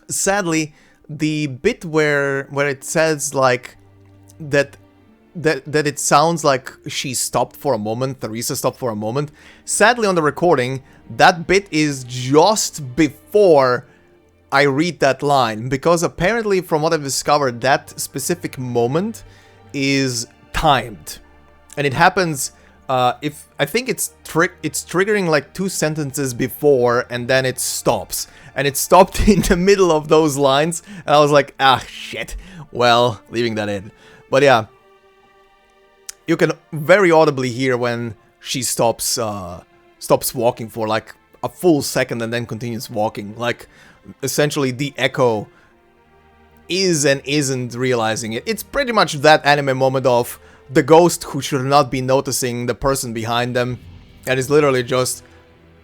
sadly, the bit where it says like that it sounds like she stopped for a moment, Theresa stopped for a moment. Sadly, on the recording, that bit is just before I read that line, because apparently, from what I've discovered, that specific moment is timed, and it happens. If I think it's triggering like 2 sentences before, and then it stops, and it stopped in the middle of those lines, and I was like, ah, shit. Well, leaving that in, but yeah. You can very audibly hear when she stops walking for like a full second and then continues walking. Like, essentially the echo is and isn't realizing it. It's pretty much that anime moment of the ghost who should not be noticing the person behind them and is literally just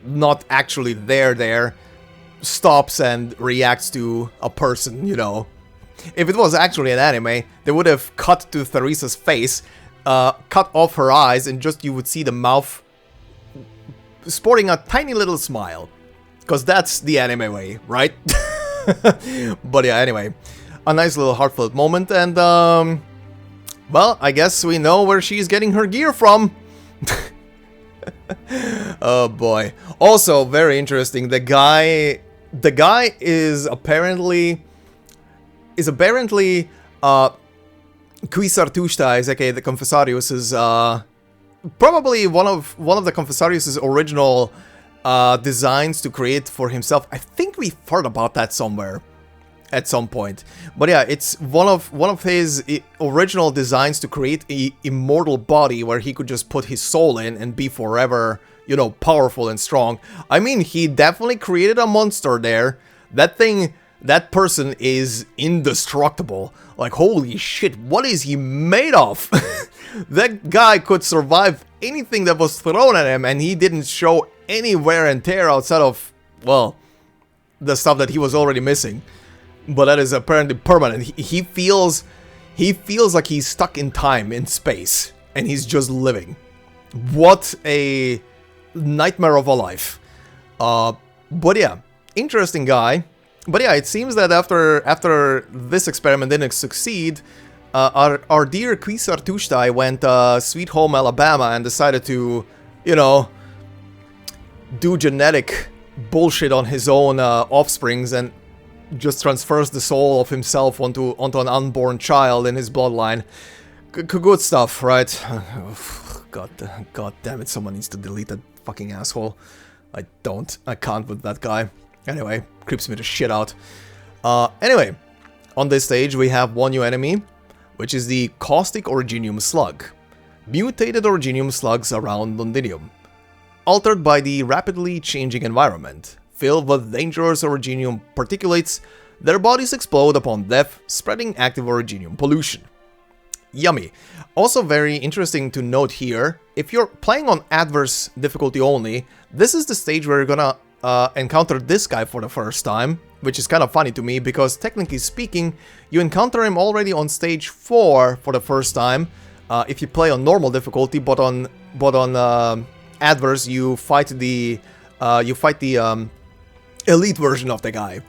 not actually there, stops and reacts to a person, you know. If it was actually an anime, they would have cut to Theresa's face, cut off her eyes, and just you would see the mouth sporting a tiny little smile. Because that's the anime way, right? But yeah, anyway. A nice little heartfelt moment, and well, I guess we know where she's getting her gear from. Oh boy. Also, very interesting, the guy is apparently Qalid'čoa, aka the Confessorius, is probably one of the Confessorius' original designs to create for himself. I think we've heard about that somewhere at some point. But yeah, it's one of his original designs to create a immortal body where he could just put his soul in and be forever, you know, powerful and strong. I mean, he definitely created a monster there. That person is indestructible. Like, holy shit, what is he made of? That guy could survive anything that was thrown at him, and he didn't show any wear and tear outside of, well, the stuff that he was already missing. But that is apparently permanent. He feels like he's stuck in time, in space, and he's just living. What a nightmare of a life. But yeah, interesting guy. But yeah, it seems that after this experiment didn't succeed, our dear Qalid'čoa went sweet home Alabama and decided to, you know, do genetic bullshit on his own offsprings, and just transfers the soul of himself onto an unborn child in his bloodline. Good stuff, right? God damn it, someone needs to delete that fucking asshole. I can't with that guy. Anyway, creeps me the shit out. Anyway, on this stage we have one new enemy, which is the caustic originium slug. Mutated originium slugs around Londinium. Altered by the rapidly changing environment, filled with dangerous originium particulates, their bodies explode upon death, spreading active originium pollution. Yummy. Also very interesting to note here, if you're playing on adverse difficulty only, this is the stage where you're gonna encounter this guy for the first time, which is kind of funny to me because technically speaking, you encounter him already on stage 4 for the first time, if you play on normal difficulty, but on adverse you fight the elite version of the guy,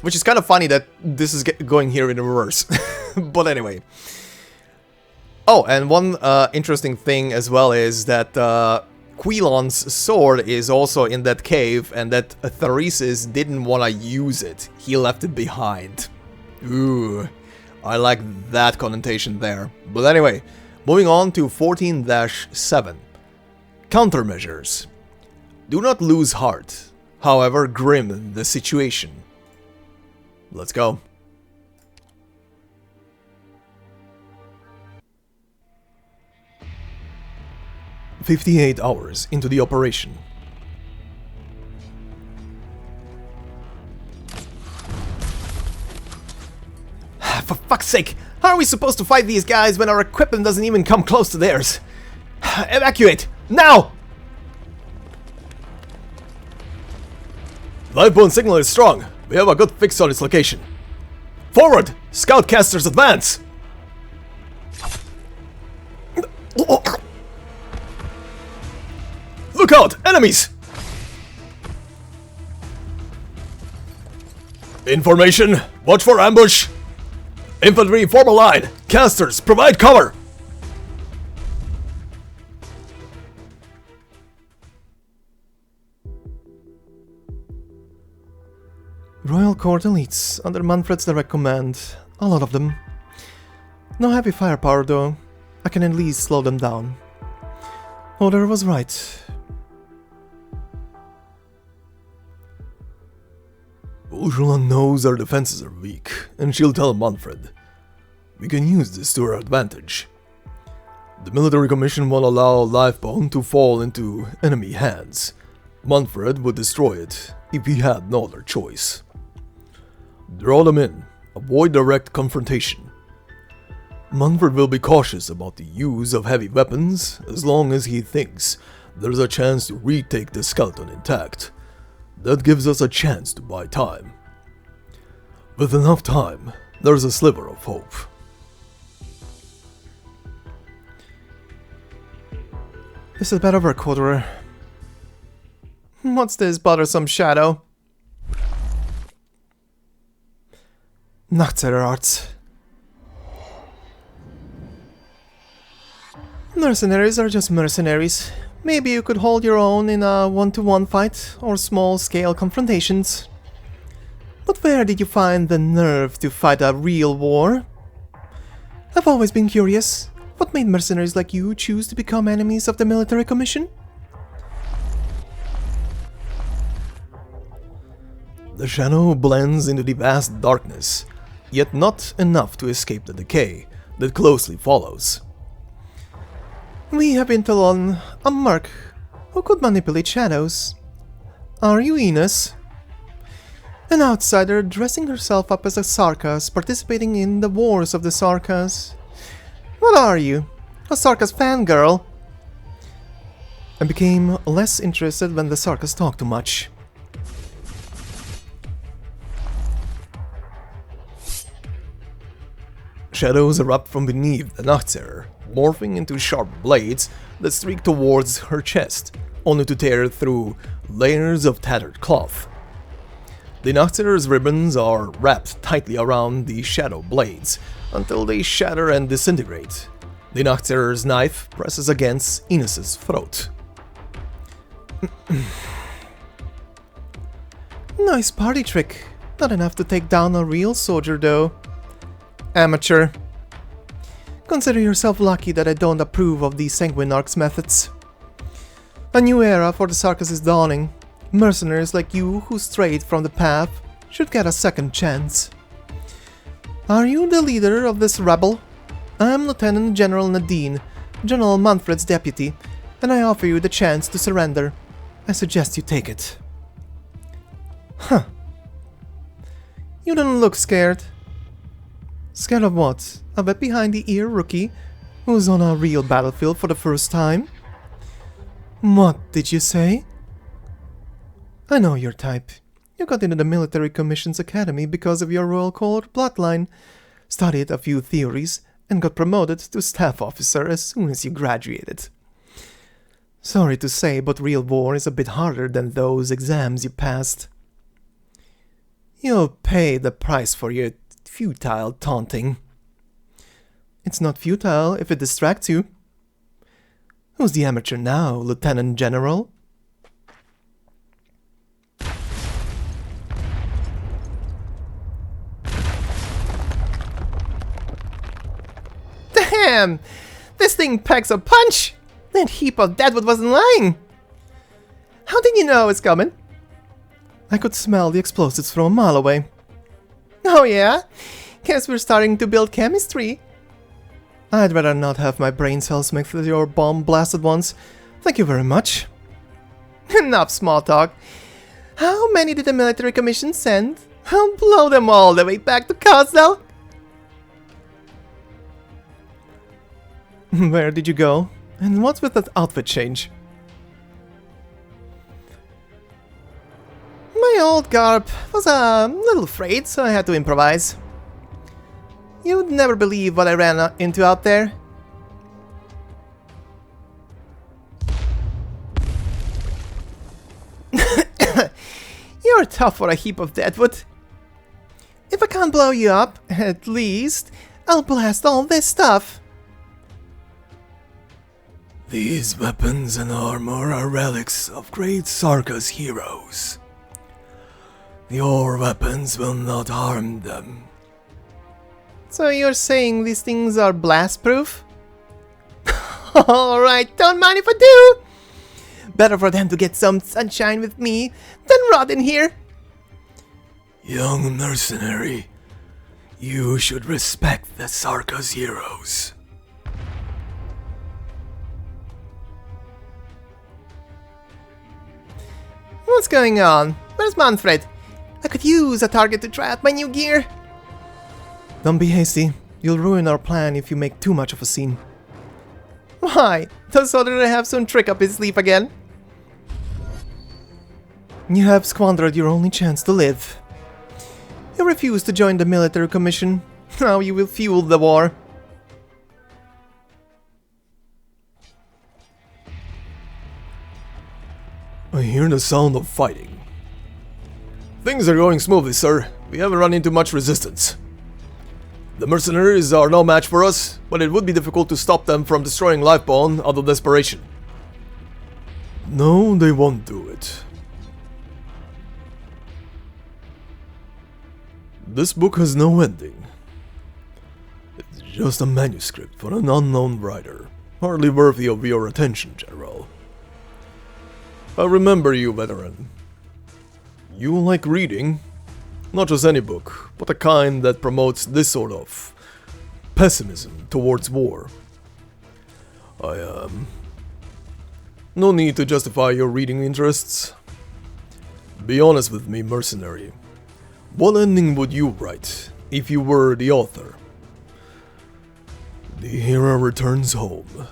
which is kind of funny that this is going here in reverse. But anyway. Oh, and one interesting thing as well is that Quilon's sword is also in that cave, and that Theresa didn't want to use it. He left it behind. Ooh, I like that connotation there. But anyway, moving on to 14-7. Countermeasures. Do not lose heart, however grim the situation. Let's go. "58 hours into the operation. For fuck's sake, how are we supposed to fight these guys when our equipment doesn't even come close to theirs? Evacuate! Now! Lifeboat signal is strong. We have a good fix on its location. Forward! Scoutcasters advance! Look out! Enemies! Information! Watch for ambush! Infantry, form a line! Casters, provide cover! Royal Court elites, under Manfred's direct command. A lot of them. No heavy firepower though. I can at least slow them down. Hoederer was right. Ursula knows our defenses are weak, and she'll tell Manfred. We can use this to our advantage. The military commission won't allow Lifeboat to fall into enemy hands. Manfred would destroy it if he had no other choice. Draw them in. Avoid direct confrontation. Manfred will be cautious about the use of heavy weapons as long as he thinks there's a chance to retake the skeleton intact. That gives us a chance to buy time. With enough time, there's a sliver of hope. This is better work, Hoederer. What's this bothersome shadow? Nachtseher arts. Mercenaries are just mercenaries. Maybe you could hold your own in a one-to-one fight or small-scale confrontations. But where did you find the nerve to fight a real war? I've always been curious. What made mercenaries like you choose to become enemies of the military commission? The shadow blends into the vast darkness, yet not enough to escape the decay that closely follows. We have intel on a merc who could manipulate shadows. Are you Ines? An outsider dressing herself up as a Sarkaz, participating in the wars of the Sarkaz. What are you? A Sarkaz fangirl? I became less interested when the Sarkaz talked too much. Shadows erupt from beneath the Nachtseher, morphing into sharp blades that streak towards her chest, only to tear through layers of tattered cloth. The Nachtseher's ribbons are wrapped tightly around the shadow blades, until they shatter and disintegrate. The Nachtseher's knife presses against Ines' throat. Nice party trick. Not enough to take down a real soldier, though. Amateur. Consider yourself lucky that I don't approve of the Sanguinarch's methods. A new era for the Sarkaz is dawning. Mercenaries like you who strayed from the path should get a second chance. Are you the leader of this rebel? I am Lieutenant General Nadine, General Manfred's deputy, and I offer you the chance to surrender. I suggest you take it. Huh. You don't look scared. Scared of what? A wet behind the ear rookie who's on a real battlefield for the first time? What did you say? I know your type. You got into the Military Commission's Academy because of your royal court bloodline, studied a few theories, and got promoted to staff officer as soon as you graduated. Sorry to say, but real war is a bit harder than those exams you passed. You'll pay the price for your futile taunting. It's not futile if it distracts you. Who's the amateur now, Lieutenant General? Damn! This thing packs a punch! That heap of deadwood wasn't lying! How did you know I was coming? I could smell the explosives from a mile away. Oh yeah? Guess we're starting to build chemistry. I'd rather not have my brain cells mixed with your bomb-blasted ones. Thank you very much. Enough small talk. How many did the military commission send? I'll blow them all the way back to Colossal. Where did you go? And what's with that outfit change? My old garb was a little frayed, so I had to improvise. You'd never believe what I ran into out there. You're tough for a heap of deadwood. If I can't blow you up, at least I'll blast all this stuff. These weapons and armor are relics of great Sarkaz heroes. Your weapons will not harm them. So you're saying these things are blast-proof? Alright, don't mind if I do! Better for them to get some sunshine with me than rot in here. Young mercenary, you should respect the Sarkaz heroes. What's going on? Where's Manfred? I could use a target to try out my new gear. Don't be hasty. You'll ruin our plan if you make too much of a scene. Why? Does Hoederer have some trick up his sleeve again? You have squandered your only chance to live. You refused to join the military commission. Now you will fuel the war. I hear the sound of fighting. Things are going smoothly, sir. We haven't run into much resistance. The mercenaries are no match for us, but it would be difficult to stop them from destroying Lifebone out of desperation. No, they won't do it. This book has no ending. It's just a manuscript for an unknown writer, hardly worthy of your attention, General. I remember you, veteran. You like reading? Not just any book, but a kind that promotes this sort of pessimism towards war. No need to justify your reading interests. Be honest with me, mercenary. What ending would you write if you were the author? The hero returns home.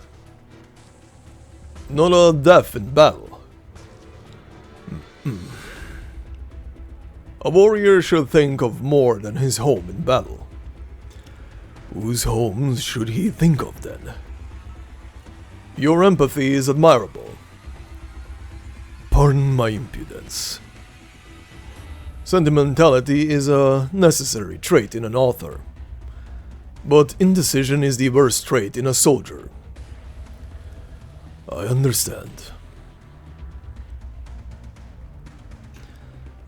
Not a death in battle. A warrior should think of more than his home in battle. Whose homes should he think of then? Your empathy is admirable. Pardon my impudence. Sentimentality is a necessary trait in an author, but indecision is the worst trait in a soldier. I understand.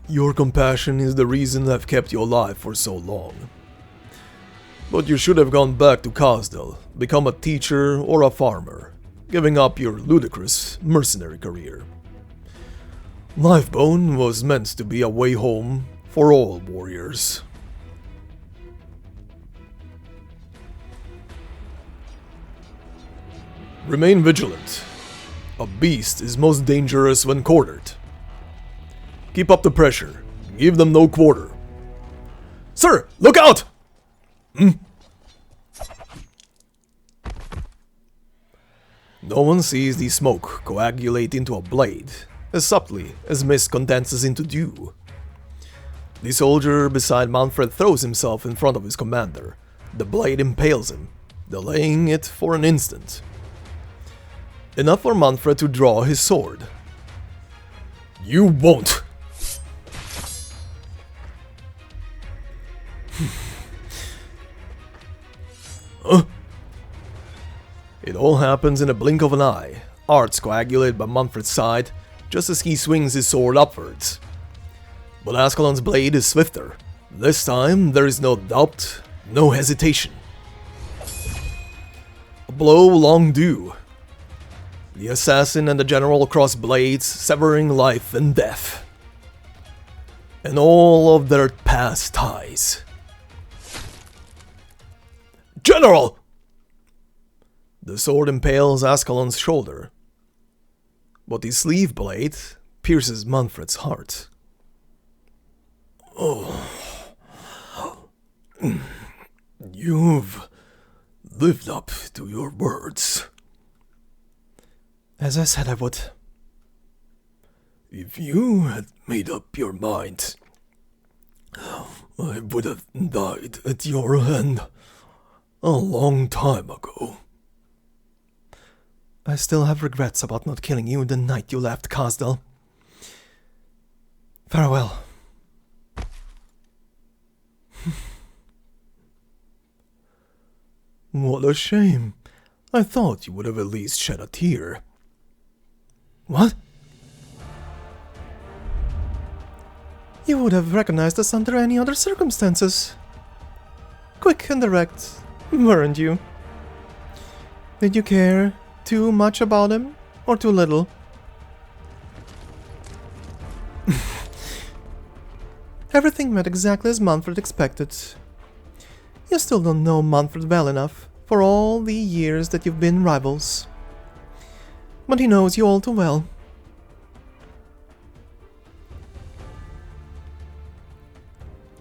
Your compassion is the reason I've kept you alive for so long. But you should have gone back to Kasdal, become a teacher or a farmer, giving up your ludicrous mercenary career. Lifebone was meant to be a way home for all warriors. Remain vigilant. A beast is most dangerous when cornered. Keep up the pressure. Give them no quarter. Sir, look out! No one sees the smoke coagulate into a blade, as subtly as mist condenses into dew. The soldier beside Manfred throws himself in front of his commander. The blade impales him, delaying it for an instant. Enough for Manfred to draw his sword. You won't! Huh? It all happens in a blink of an eye. Arts coagulate by Manfred's side, just as he swings his sword upwards. But Ascalon's blade is swifter. This time there is no doubt, no hesitation. A blow long due. The assassin and the general cross blades, severing life and death. And all of their past ties. General! The sword impales Ascalon's shoulder, but the sleeve blade pierces Manfred's heart. Oh, you've lived up to your words. As I said I would. If you had made up your mind, I would have died at your hand a long time ago. I still have regrets about not killing you the night you left Kasdal. Farewell. What a shame. I thought you would have at least shed a tear. What? You would have recognized us under any other circumstances. Quick and direct, weren't you? Did you care too much about him, or too little? Everything went exactly as Manfred expected. You still don't know Manfred well enough for all the years that you've been rivals. But he knows you all too well.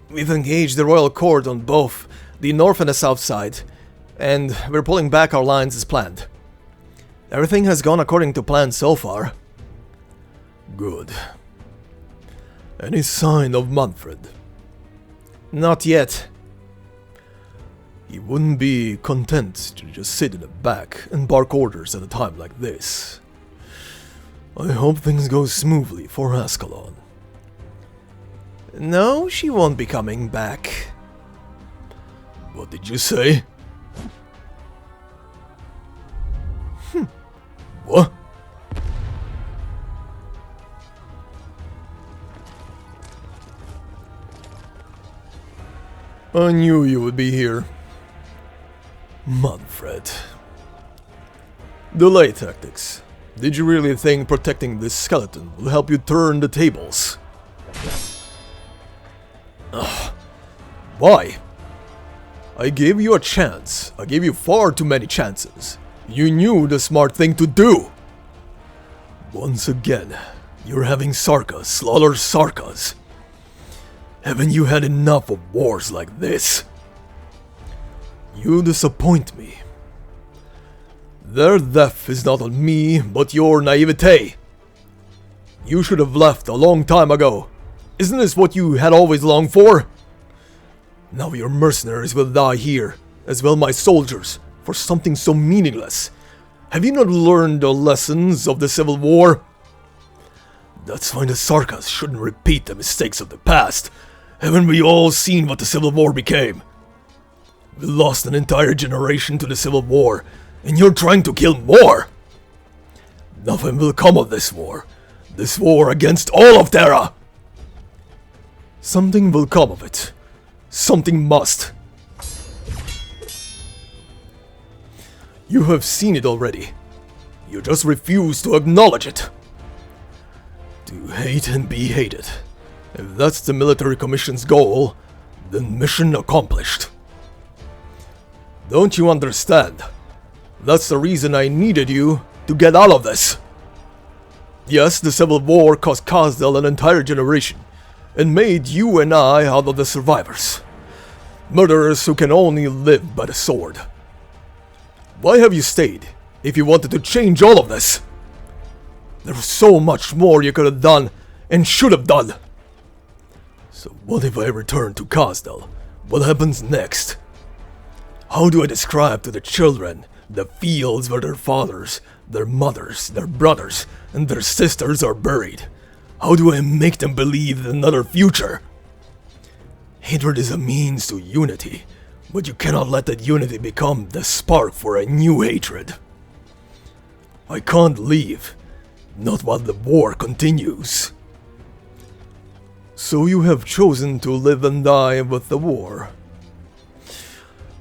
We've engaged the royal court on both the north and the south side, and we're pulling back our lines as planned. Everything has gone according to plan so far. Good. Any sign of Manfred? Not yet. He wouldn't be content to just sit in the back and bark orders at a time like this. I hope things go smoothly for Ascalon. No, she won't be coming back. What did you say? What? I knew you would be here. Manfred. Delay tactics. Did you really think protecting this skeleton will help you turn the tables? Why? I gave you a chance. I gave you far too many chances. You knew the smart thing to do. Once again, you're having Sarkaz slaughter Sarkaz. Haven't you had enough of wars like this? You disappoint me. Their death is not on me, but your naivete. You should have left a long time ago. Isn't this what you had always longed for? Now your mercenaries will die here, as will my soldiers, for something so meaningless. Have you not learned the lessons of the Civil War? That's why the Sarkaz shouldn't repeat the mistakes of the past. Haven't we all seen what the Civil War became? We lost an entire generation to the Civil War, and you're trying to kill more! Nothing will come of this war. This war against all of Terra! Something will come of it. Something must. You have seen it already. You just refuse to acknowledge it. To hate and be hated. If that's the military commission's goal, then mission accomplished. Don't you understand? That's the reason I needed you to get out of this. Yes, the Civil War cost Kasdal an entire generation, and made you and I out of the survivors. Murderers who can only live by the sword. Why have you stayed, if you wanted to change all of this? There's so much more you could have done, and should have done. So what if I return to Kasdal? What happens next? How do I describe to the children the fields where their fathers, their mothers, their brothers, and their sisters are buried? How do I make them believe in another future? Hatred is a means to unity, but you cannot let that unity become the spark for a new hatred. I can't leave, not while the war continues. So you have chosen to live and die with the war.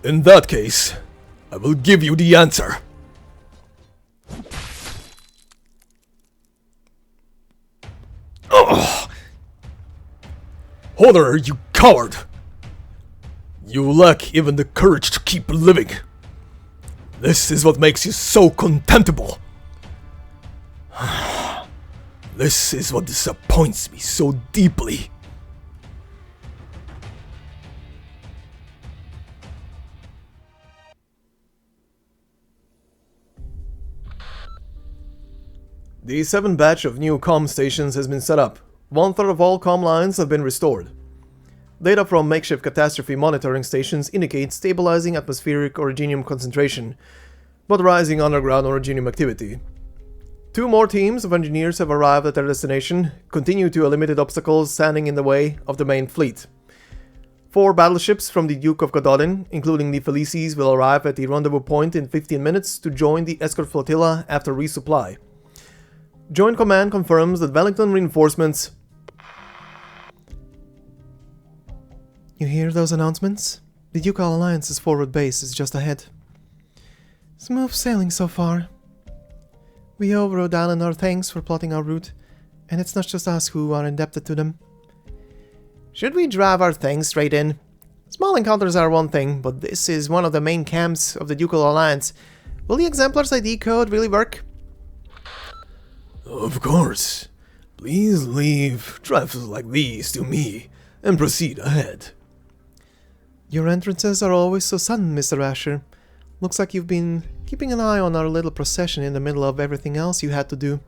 In that case, I will give you the answer. Ugh. Hoederer, you coward! You lack even the courage to keep living. This is what makes you so contemptible. This is what disappoints me so deeply. The 7th batch of new comm stations has been set up. 1/3 of all comm lines have been restored. Data from makeshift catastrophe monitoring stations indicate stabilizing atmospheric originium concentration, but rising underground originium activity. 2 more teams of engineers have arrived at their destination, continue to eliminate obstacles standing in the way of the main fleet. 4 battleships from the Duke of Gododin, including the Felices, will arrive at the rendezvous point in 15 minutes to join the escort flotilla after resupply. Joint Command confirms that Wellington reinforcements... You hear those announcements? The Ducal Alliance's forward base is just ahead. Smooth sailing so far. We owe Rhode Island our thanks for plotting our route, and it's not just us who are indebted to them. Should we drive our things straight in? Small encounters are one thing, but this is one of the main camps of the Ducal Alliance. Will the Exemplar's ID code really work? Of course. Please leave trifles like these to me and proceed ahead. Your entrances are always so sudden, Mr. Asher. Looks like you've been keeping an eye on our little procession in the middle of everything else you had to do.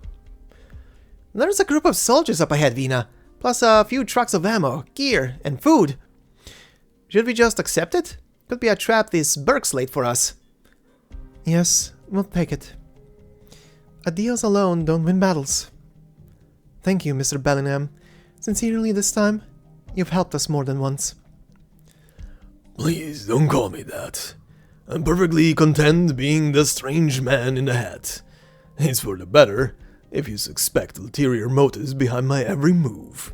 There's a group of soldiers up ahead, Vina, plus a few trucks of ammo, gear, and food. Should we just accept it? Could be a trap this Burke's laid for us. Yes, we'll take it. Ideals alone don't win battles. Thank you, Mr. Bellingham. Sincerely this time, you've helped us more than once. Please don't call me that. I'm perfectly content being the strange man in the hat. It's for the better if you suspect ulterior motives behind my every move.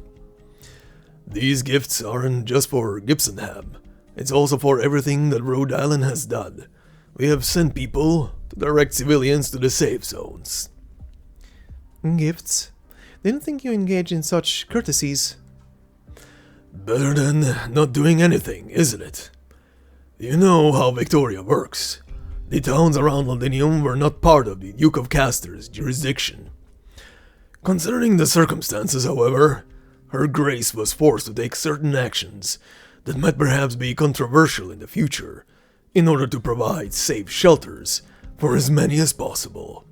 These gifts aren't just for Gibsonham. It's also for everything that Rhode Island has done. We have sent people to direct civilians to the safe zones. Gifts? Didn't think you engaged in such courtesies. Better than not doing anything, isn't it? You know how Victoria works. The towns around Londinium were not part of the Duke of Caster's jurisdiction. Considering the circumstances, however, Her Grace was forced to take certain actions that might perhaps be controversial in the future, in order to provide safe shelters for as many as possible.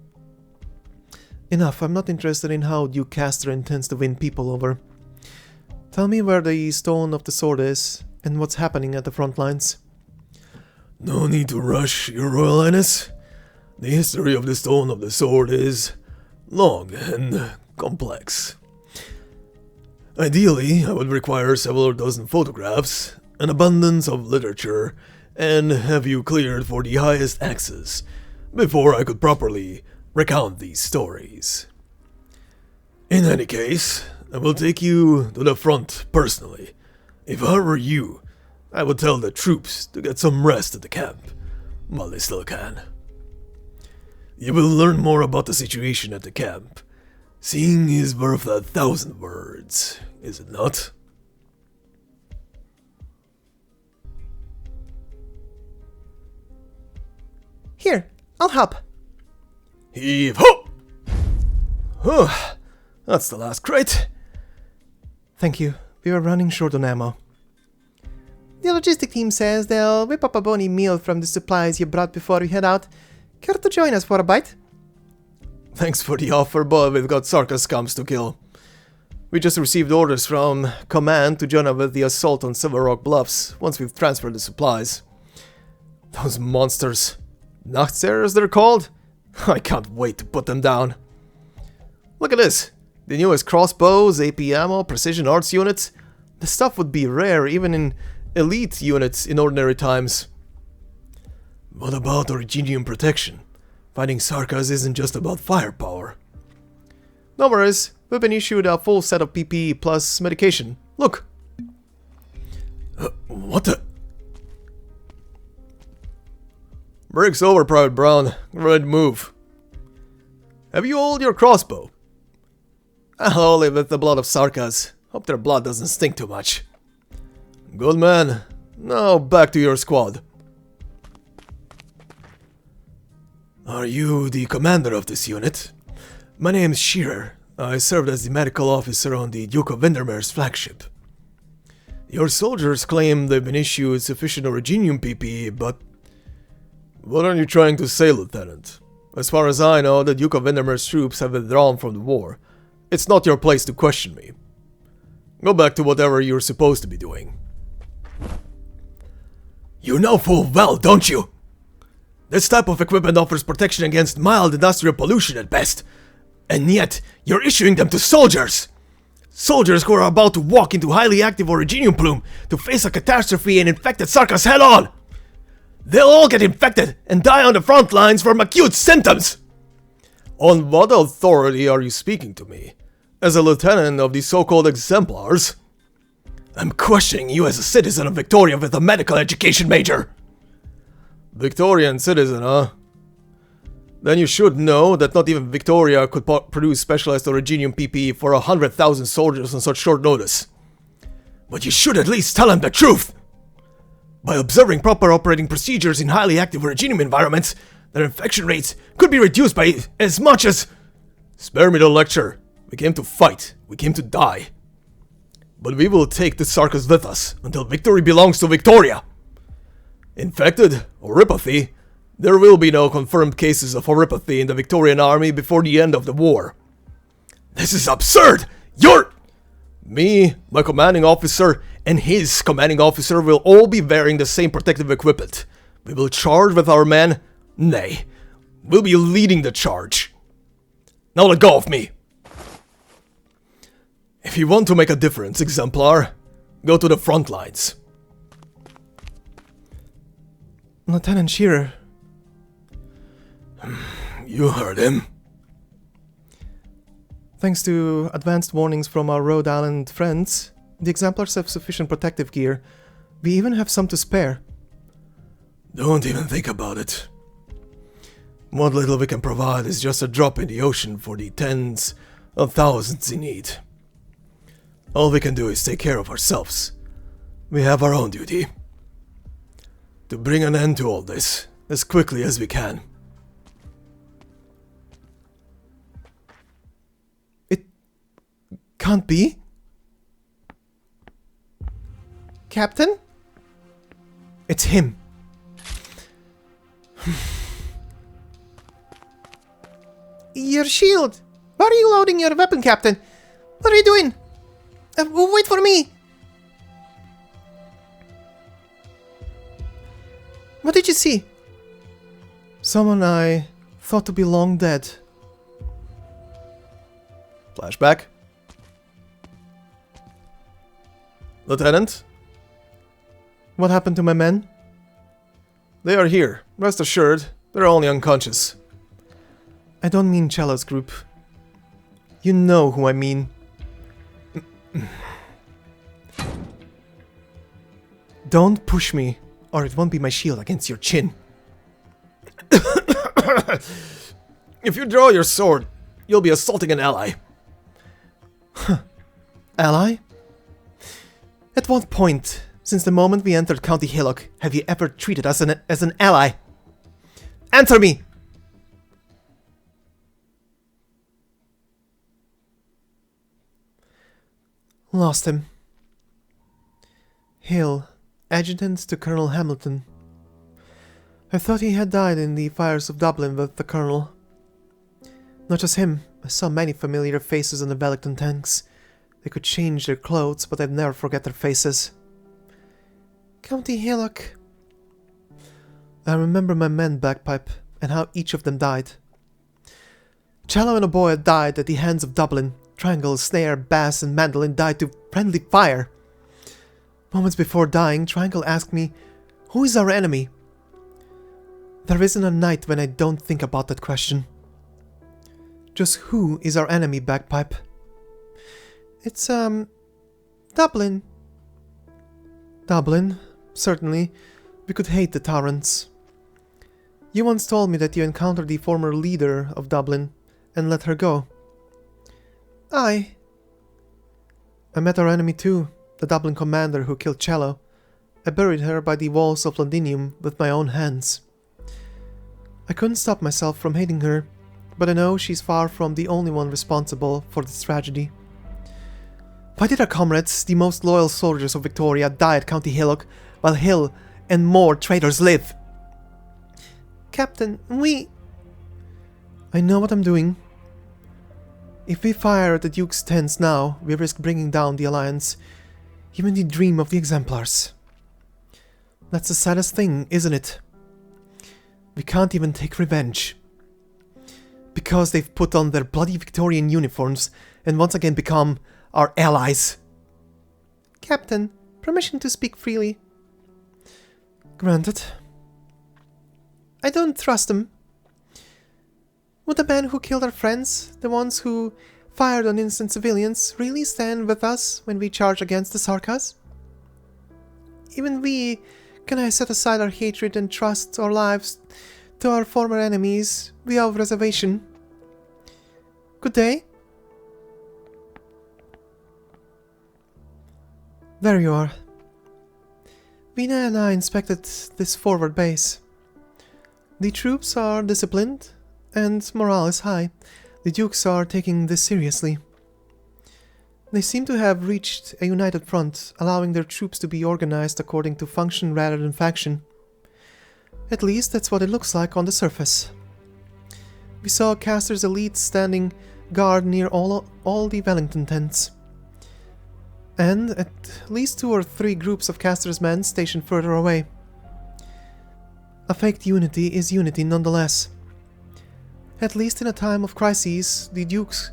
Enough, I'm not interested in how Duke Castor intends to win people over. Tell me where the Stone of the Sword is, and what's happening at the front lines. No need to rush, Your Royal Highness. The history of the Stone of the Sword is long and complex. Ideally, I would require several dozen photographs, an abundance of literature, and have you cleared for the highest access before I could properly recount these stories. In any case, I will take you to the front personally, If I were you, I would tell the troops to get some rest at the camp, while they still can. You will learn more about the situation at the camp. Seeing is worth 1,000 words, is it not? Here, I'll help. Heave ho! Oh, that's the last crate. Thank you. We were running short on ammo. The logistic team says they'll whip up a bony meal from the supplies you brought before we head out. Care to join us for a bite? Thanks for the offer, but we've got Sarkaz scums to kill. We just received orders from command to join up with the assault on Silver Rock Bluffs once we've transferred the supplies. Those monsters. Nachtseers they're called? I can't wait to put them down. Look at this. The newest crossbows, AP ammo, precision arts units. The stuff would be rare even in elite units in ordinary times. What about originium protection? Fighting Sarkaz isn't just about firepower. No worries. We've been issued a full set of PPE plus medication. Look. What the? Break's over, Private Brown. Ready to move. Have you oiled your crossbow? I'll oil it with the blood of Sarkaz. Hope their blood doesn't stink too much. Good man. Now back to your squad. Are you the commander of this unit? My name is Shearer. I served as the medical officer on the Duke of Windermere's flagship. Your soldiers claim they've been issued sufficient originium PPE, but... What are you trying to say, Lieutenant? As far as I know, the Duke of Windermere's troops have withdrawn from the war. It's not your place to question me. Go back to whatever you're supposed to be doing. You know full well, don't you? This type of equipment offers protection against mild industrial pollution at best. And yet, you're issuing them to soldiers! Soldiers who are about to walk into highly active originium plume to face a catastrophe and infected Sarkaz head-on! They'll all get infected and die on the front lines from acute symptoms! On what authority are you speaking to me? As a lieutenant of the so-called exemplars? I'm questioning you as a citizen of Victoria with a medical education major! Victorian citizen, huh? Then you should know that not even Victoria could produce specialized originium PPE for 100,000 soldiers on such short notice. But you should at least tell them the truth! By observing proper operating procedures in highly active originium environments, their infection rates could be reduced by as much as... Spare me the lecture. We came to fight. We came to die. But we will take the Sarkaz with us until victory belongs to Victoria. Infected? Horipathy? There will be no confirmed cases of horipathy in the Victorian army before the end of the war. This is absurd! You're... Me, my commanding officer, and his commanding officer will all be wearing the same protective equipment. We will charge with our men. Nay, we'll be leading the charge. Now let go of me. If you want to make a difference, Exemplar, go to the front lines. Lieutenant Shearer. You heard him. Thanks to advanced warnings from our Rhode Island friends, the Exemplars have sufficient protective gear. We even have some to spare. Don't even think about it. What little we can provide is just a drop in the ocean for the tens of thousands in need. All we can do is take care of ourselves. We have our own duty. To bring an end to all this as quickly as we can. It can't be. Captain? It's him. Your shield! Why are you loading your weapon, Captain? What are you doing? Wait for me! What did you see? Someone I thought to be long dead. Flashback. Lieutenant? What happened to my men? They are here. Rest assured, they're only unconscious. I don't mean Chala's group. You know who I mean. Don't push me, or it won't be my shield against your chin. If you draw your sword, you'll be assaulting an ally. Ally? At what point, since the moment we entered County Hillock, have you ever treated us as an ally? Answer me! Lost him. Hill, adjutant to Colonel Hamilton. I thought he had died in the fires of Dublin with the Colonel. Not just him, I saw many familiar faces on the Wellington tanks. They could change their clothes, but I'd never forget their faces. County Hillock. I remember my men bagpipe, and how each of them died. Cello and Oboe died at the hands of Dublin. Triangle, snare, bass, and mandolin died to friendly fire. Moments before dying, Triangle asked me, "Who is our enemy?" There isn't a night when I don't think about that question. Just who is our enemy, Bagpipe? It's, Dublin. Dublin, certainly. We could hate the Tarrants. You once told me that you encountered the former leader of Dublin and let her go. Aye. I met our enemy too, the Dublin commander who killed Cello. I buried her by the walls of Londinium with my own hands. I couldn't stop myself from hating her, but I know she's far from the only one responsible for this tragedy. Why did our comrades, the most loyal soldiers of Victoria, die at County Hillock, while Hill and more traitors live? Captain, I know what I'm doing. If we fire at the Duke's tents now, we risk bringing down the Alliance, even the dream of the Exemplars. That's the saddest thing, isn't it? We can't even take revenge. Because they've put on their bloody Victorian uniforms and once again become our allies. Captain, permission to speak freely. Granted. I don't trust them. Would the men who killed our friends, the ones who fired on innocent civilians, really stand with us when we charge against the Sarkaz? Even we, can I set aside our hatred and trust our lives to our former enemies without reservation? Good day. There you are. Vina and I inspected this forward base. The troops are disciplined, and morale is high. The Dukes are taking this seriously. They seem to have reached a united front, allowing their troops to be organized according to function rather than faction. At least that's what it looks like on the surface. We saw Caster's elite standing guard near all the Wellington tents. And at least 2 or 3 groups of Caster's men stationed further away. A faked unity is unity nonetheless. At least in a time of crises, the Dukes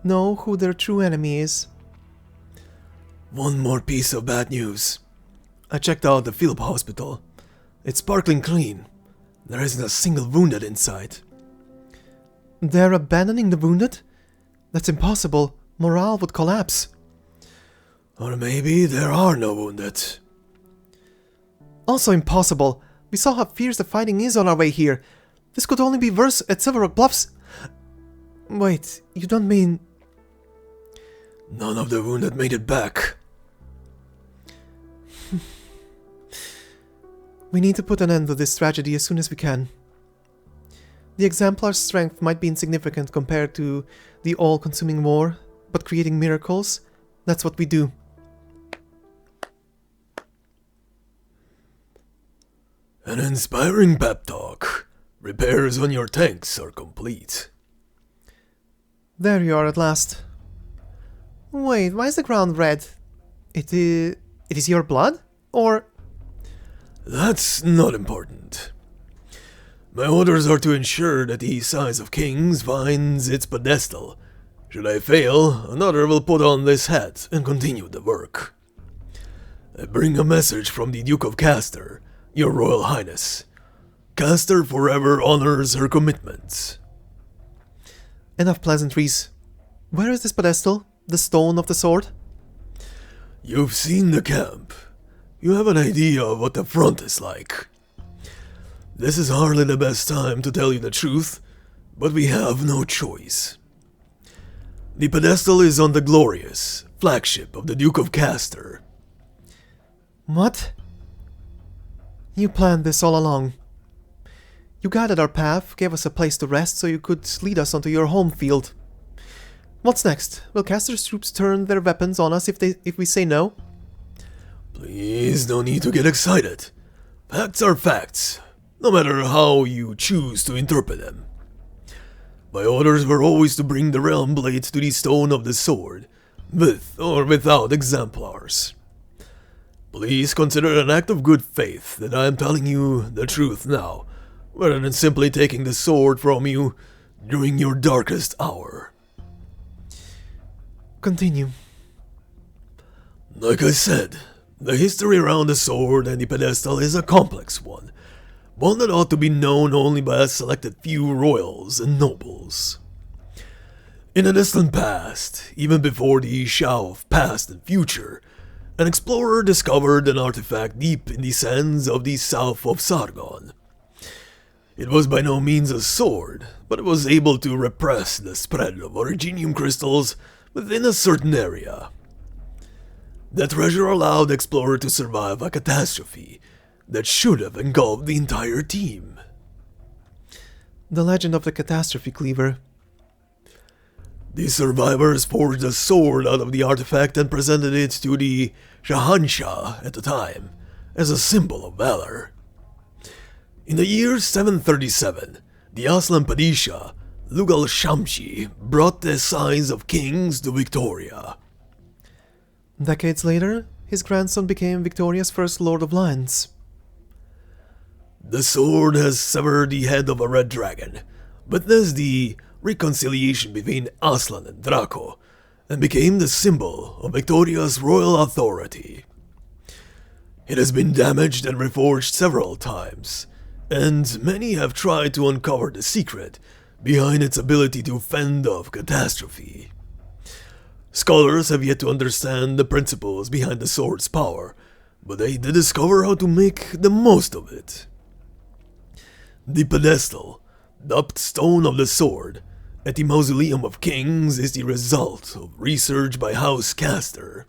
know who their true enemy is. One more piece of bad news. I checked out the field hospital. It's sparkling clean. There isn't a single wounded inside. They're abandoning the wounded? That's impossible. Morale would collapse. Or maybe there are no wounded. Also impossible. We saw how fierce the fighting is on our way here. This could only be worse at Silver Rock Bluffs. Wait, you don't mean... None of the wounded made it back. We need to put an end to this tragedy as soon as we can. The Exemplar's strength might be insignificant compared to the all-consuming war, but creating miracles, that's what we do. An inspiring pep talk. Repairs on your tanks are complete. There you are at last. Wait, why is the ground red? It is your blood? Or... That's not important. My orders are to ensure that the size of kings finds its pedestal. Should I fail, another will put on this hat and continue the work. I bring a message from the Duke of Castor, Your Royal Highness. Castor forever honors her commitments. Enough pleasantries. Where is this pedestal? The stone of the sword? You've seen the camp. you have an idea of what the front is like. This is hardly the best time to tell you the truth, but we have no choice. The pedestal is on the glorious flagship of the Duke of Castor. What? You planned this all along. You guided our path, gave us a place to rest so you could lead us onto your home field. What's next? Will Castor's troops turn their weapons on us if we say no? Please, no need to get excited. Facts are facts, no matter how you choose to interpret them. My orders were always to bring the realm blade to the stone of the sword, with or without exemplars. Please consider it an act of good faith that I am telling you the truth now, rather than simply taking the sword from you during your darkest hour. Continue. Like I said, the history around the sword and the pedestal is a complex one that ought to be known only by a selected few royals and nobles. In the distant past, even before the Shao of past and future, an explorer discovered an artifact deep in the sands of the south of Sargon. It was by no means a sword, but it was able to repress the spread of originium crystals within a certain area. The treasure allowed the explorer to survive a catastrophe that should have engulfed the entire team. The legend of the catastrophe cleaver. The survivors forged a sword out of the artifact and presented it to the Shahanshah at the time, as a symbol of valor. In the year 737, the Aslan Padishah, Lugal Shamshi, brought the signs of kings to Victoria. Decades later, his grandson became Victoria's first Lord of Lions. The sword has severed the head of a red dragon, witnessed the reconciliation between Aslan and Draco, and became the symbol of Victoria's royal authority. It has been damaged and reforged several times, and many have tried to uncover the secret behind its ability to fend off catastrophe. Scholars have yet to understand the principles behind the sword's power, but they did discover how to make the most of it. The pedestal, dubbed Stone of the Sword, at the Mausoleum of Kings is the result of research by House Castor.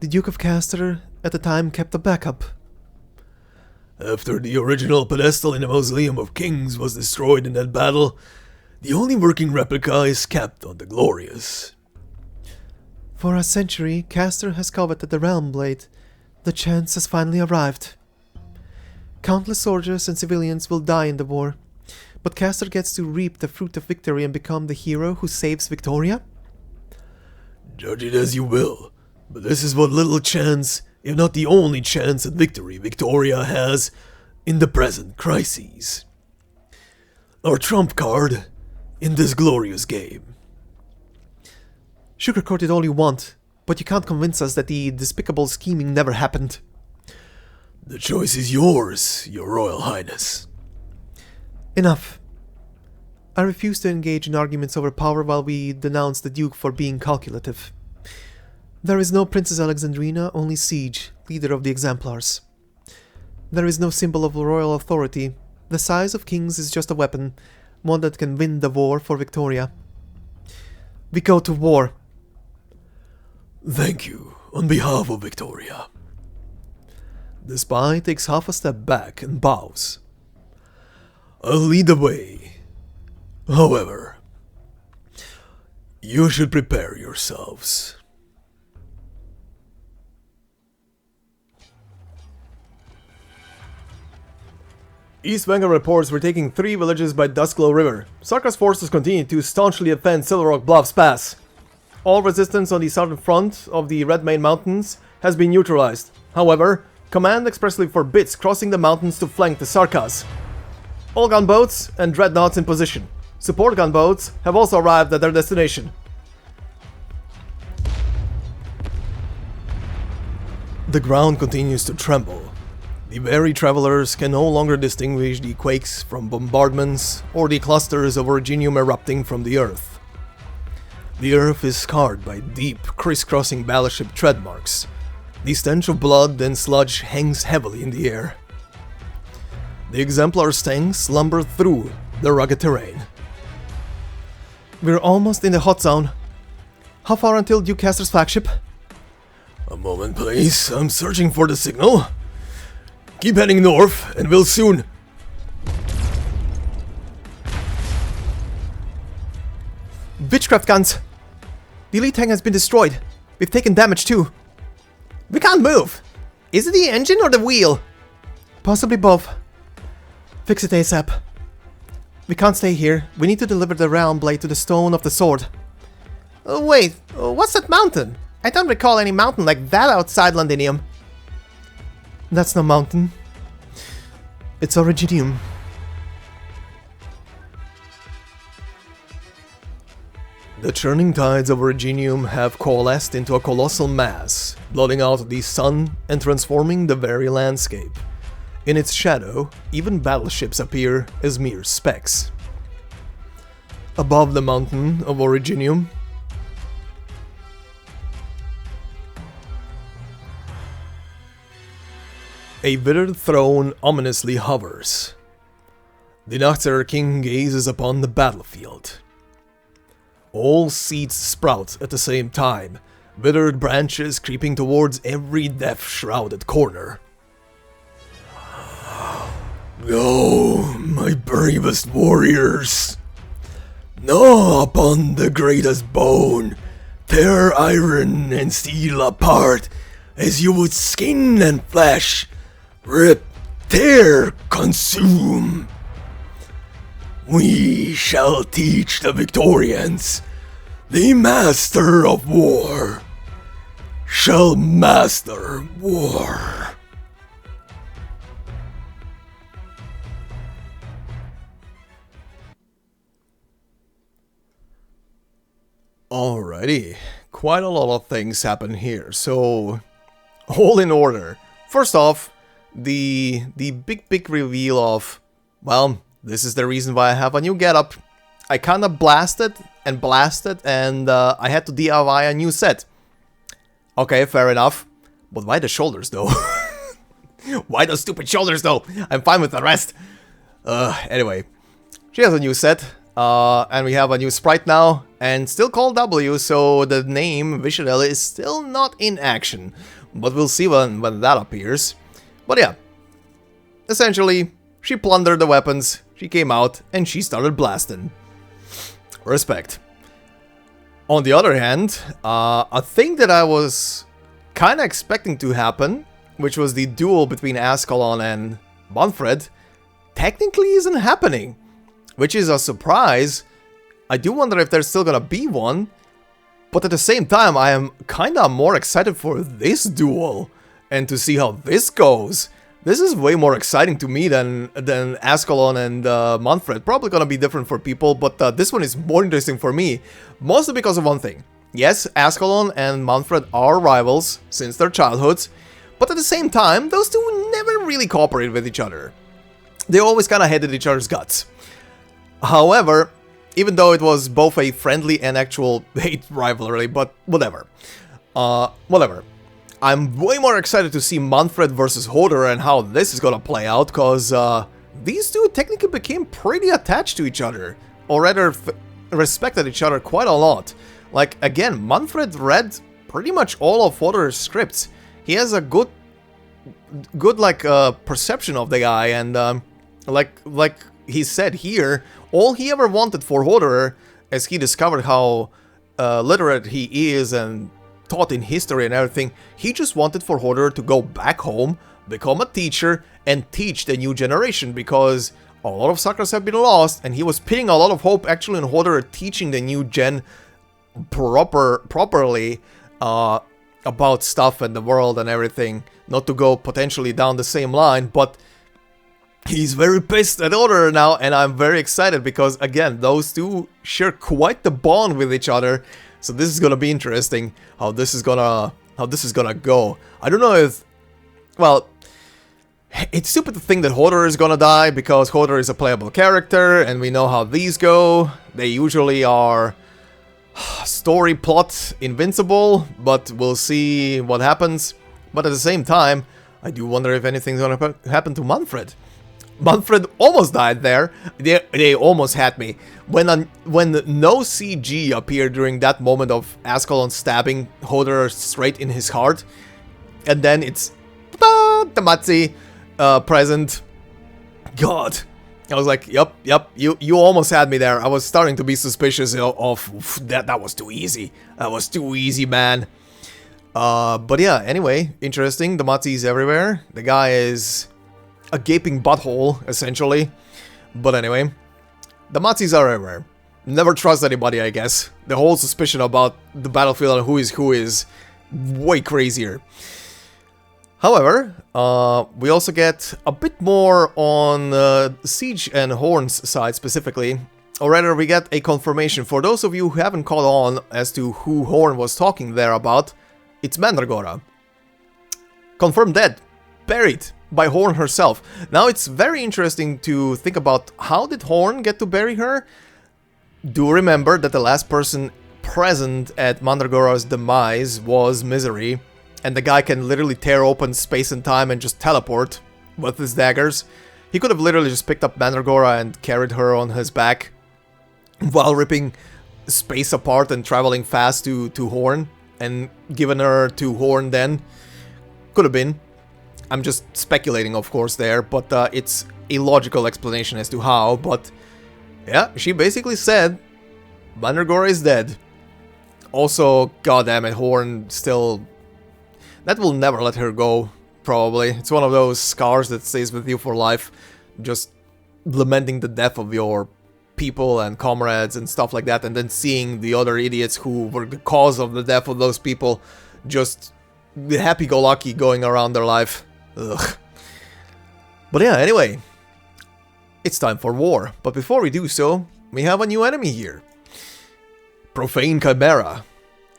The Duke of Castor at the time kept a backup. After the original pedestal in the Mausoleum of Kings was destroyed in that battle, the only working replica is kept on the Glorious. For a century, Castor has coveted the Realm Blade. The chance has finally arrived. Countless soldiers and civilians will die in the war, but Castor gets to reap the fruit of victory and become the hero who saves Victoria? Judge it as you will, but this is what little chance, if not the only chance at victory Victoria has in the present crises. Our trump card in this glorious game. Sugarcoat it all you want, but you can't convince us that the despicable scheming never happened. The choice is yours, Your Royal Highness. Enough. I refuse to engage in arguments over power while we denounce the Duke for being calculative. There is no Princess Alexandrina, only Siege, leader of the Exemplars. There is no symbol of royal authority. The size of kings is just a weapon, one that can win the war for Victoria. We go to war. Thank you, on behalf of Victoria. The spy takes half a step back and bows. I'll lead the way. However, you should prepare yourselves. East Vanguard reports we're taking 3 villages by Duskglow River. Sarkaz forces continue to staunchly defend Silver Rock Bluffs Pass. All resistance on the southern front of the Redmane Mountains has been neutralized. However, Command expressly forbids crossing the mountains to flank the Sarkaz. All gunboats and dreadnoughts in position. Support gunboats have also arrived at their destination. The ground continues to tremble. The weary travelers can no longer distinguish the quakes from bombardments or the clusters of originium erupting from the earth. The earth is scarred by deep, crisscrossing battleship tread marks, The stench of blood and sludge hangs heavily in the air. The exemplar's tanks slumber through the rugged terrain. We're almost in the hot zone. How far until Dukecaster's flagship? A moment, please. I'm searching for the signal. Keep heading north, and we'll soon... Witchcraft guns! The elite tank has been destroyed. We've taken damage too. We can't move! Is it the engine or the wheel? Possibly both. Fix it ASAP. We can't stay here. We need to deliver the realm blade to the stone of the sword. Wait, what's that mountain? I don't recall any mountain like that outside Londinium. That's no mountain. It's originium. The churning tides of originium have coalesced into a colossal mass, blotting out the sun and transforming the very landscape. In its shadow, even battleships appear as mere specks. Above the mountain of originium, a withered throne ominously hovers. The Nachtzer King gazes upon the battlefield. All seeds sprout at the same time, withered branches creeping towards every death-shrouded corner. Go, my bravest warriors! Gnaw upon the greatest bone, tear iron and steel apart as you would skin and flesh, rip, tear, consume. We shall teach the Victorians, the master of war, shall master war. Alrighty, quite a lot of things happen here, so all in order. First off, the big reveal of, well, this is the reason why I have a new getup. I kinda blasted, and I had to DIY a new set. Okay, fair enough. But why the shoulders though? Why those stupid shoulders though? I'm fine with the rest. Anyway, she has a new set. And we have a new sprite now, and still called W, so the name Vishadel is still not in action. But we'll see when that appears. But yeah, essentially, she plundered the weapons, she came out, and she started blasting. Respect. On the other hand, a thing that I was kinda expecting to happen, which was the duel between Ascalon and Manfred, technically isn't happening. Which is a surprise. I do wonder if there's still gonna be one. But at the same time, I am kinda more excited for this duel. And to see how this goes. This is way more exciting to me than Ascalon and Manfred. Probably gonna be different for people, but this one is more interesting for me. Mostly because of one thing. Yes, Ascalon and Manfred are rivals since their childhoods. But at the same time, those two never really cooperated with each other. They always kinda hated each other's guts. However, even though it was both a friendly and actual hate rivalry, but whatever. Whatever. I'm way more excited to see Manfred versus Hoederer and how this is gonna play out, cause these two technically became pretty attached to each other. Or rather, respected each other quite a lot. Like, again, Manfred read pretty much all of Hoederer's scripts. He has a good perception of the guy, and like he said here, all he ever wanted for Hoederer, as he discovered how literate he is and taught in history and everything, he just wanted for Hoederer to go back home, become a teacher, and teach the new generation, because a lot of Sarkaz have been lost, and he was pinning a lot of hope actually on Hoederer teaching the new gen properly about stuff and the world and everything, not to go potentially down the same line, but he's very pissed at Hoederer now, and I'm very excited because, again, those two share quite the bond with each other. So this is gonna be interesting how this is gonna go. I don't know if, well, it's stupid to think that Hoederer is gonna die because Hoederer is a playable character, and we know how these go. They usually are story plot invincible, but we'll see what happens. But at the same time, I do wonder if anything's gonna happen to Manfred. Manfred almost died there. They almost had me. When no CG appeared during that moment of Ascalon stabbing Hoederer straight in his heart, and then it's the Matzi present. God, I was like, yep, you almost had me there. I was starting to be suspicious of that. That was too easy. That was too easy, man. But yeah, anyway, interesting. The Matzi is everywhere. The guy is a gaping butthole, essentially. But anyway, the Matzis are everywhere. Never trust anybody, I guess. The whole suspicion about the battlefield and who is way crazier. However, we also get a bit more on Siege and Horn's side specifically. Or rather, we get a confirmation. For those of you who haven't caught on as to who Horn was talking there about, it's Mandragora. Confirmed dead. Buried by Horn herself. Now it's very interesting to think about how did Horn get to bury her? Do remember that the last person present at Mandragora's demise was Misery, and the guy can literally tear open space and time and just teleport with his daggers. He could have literally just picked up Mandragora and carried her on his back while ripping space apart and traveling fast to Horn and given her to Horn then. Could have been. I'm just speculating, of course, there, but it's a logical explanation as to how, but yeah, she basically said Mandragora is dead. Also, goddammit, Horn still... That will never let her go, probably. It's one of those scars that stays with you for life, just lamenting the death of your people and comrades and stuff like that, and then seeing the other idiots who were the cause of the death of those people just happy-go-lucky going around their life. Ugh. But yeah, anyway, it's time for war. But before we do so, we have a new enemy here. Profane Chimera.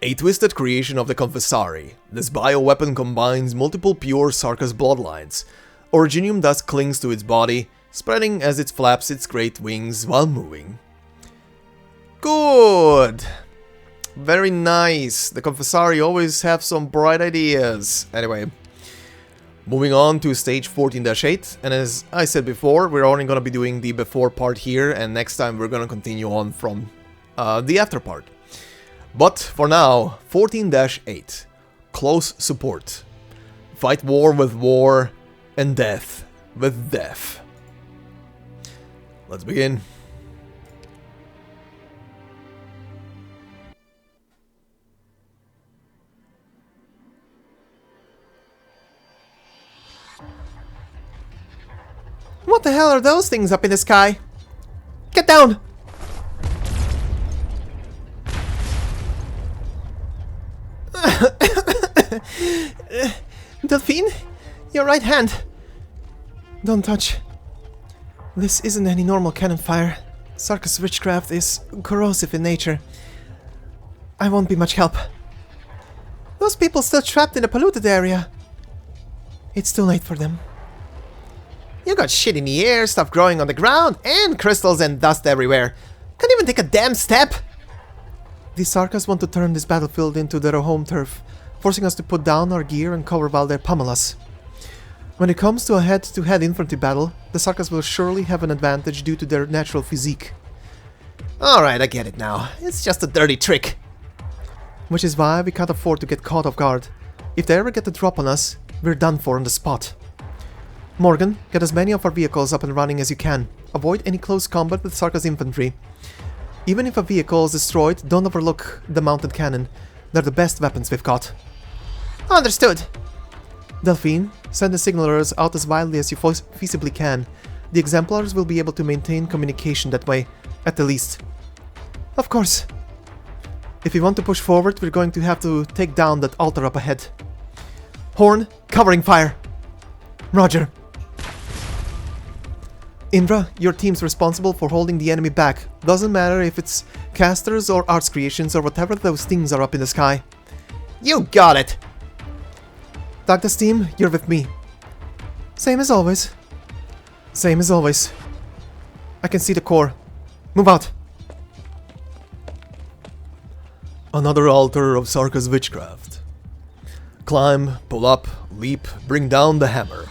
A twisted creation of the Confessari. This bioweapon combines multiple pure Sarkaz bloodlines. Originium thus clings to its body, spreading as it flaps its great wings while moving. Good! Very nice. The Confessari always have some bright ideas. Anyway, moving on to stage 14-8, and as I said before, we're only gonna be doing the before part here, and next time we're gonna continue on from the after part. But for now, 14-8, close support. Fight war with war, and death with death. Let's begin. What the hell are those things up in the sky? Get down! Delphine, your right hand. Don't touch. This isn't any normal cannon fire. Sarkaz witchcraft is corrosive in nature. I won't be much help. Those people still trapped in a polluted area. It's too late for them. You got shit in the air, stuff growing on the ground, and crystals and dust everywhere. Can't even take a damn step! The Sarkaz want to turn this battlefield into their home turf, forcing us to put down our gear and cover while they pummel us. When it comes to a head-to-head infantry battle, the Sarkaz will surely have an advantage due to their natural physique. Alright, I get it now. It's just a dirty trick. Which is why we can't afford to get caught off guard. If they ever get the drop on us, we're done for on the spot. Morgan, get as many of our vehicles up and running as you can. Avoid any close combat with Sarkaz infantry. Even if a vehicle is destroyed, don't overlook the mounted cannon. They're the best weapons we've got. Understood. Delphine, send the signalers out as wildly as you feasibly can. The exemplars will be able to maintain communication that way, at the least. Of course. If we want to push forward, we're going to have to take down that altar up ahead. Horn, covering fire. Roger. Indra, your team's responsible for holding the enemy back. Doesn't matter if it's casters or arts creations or whatever those things are up in the sky. You got it! Dagda's team, you're with me. Same as always. Same as always. I can see the core. Move out. Another altar of Sarkaz witchcraft. climb, pull up, leap, bring down the hammer.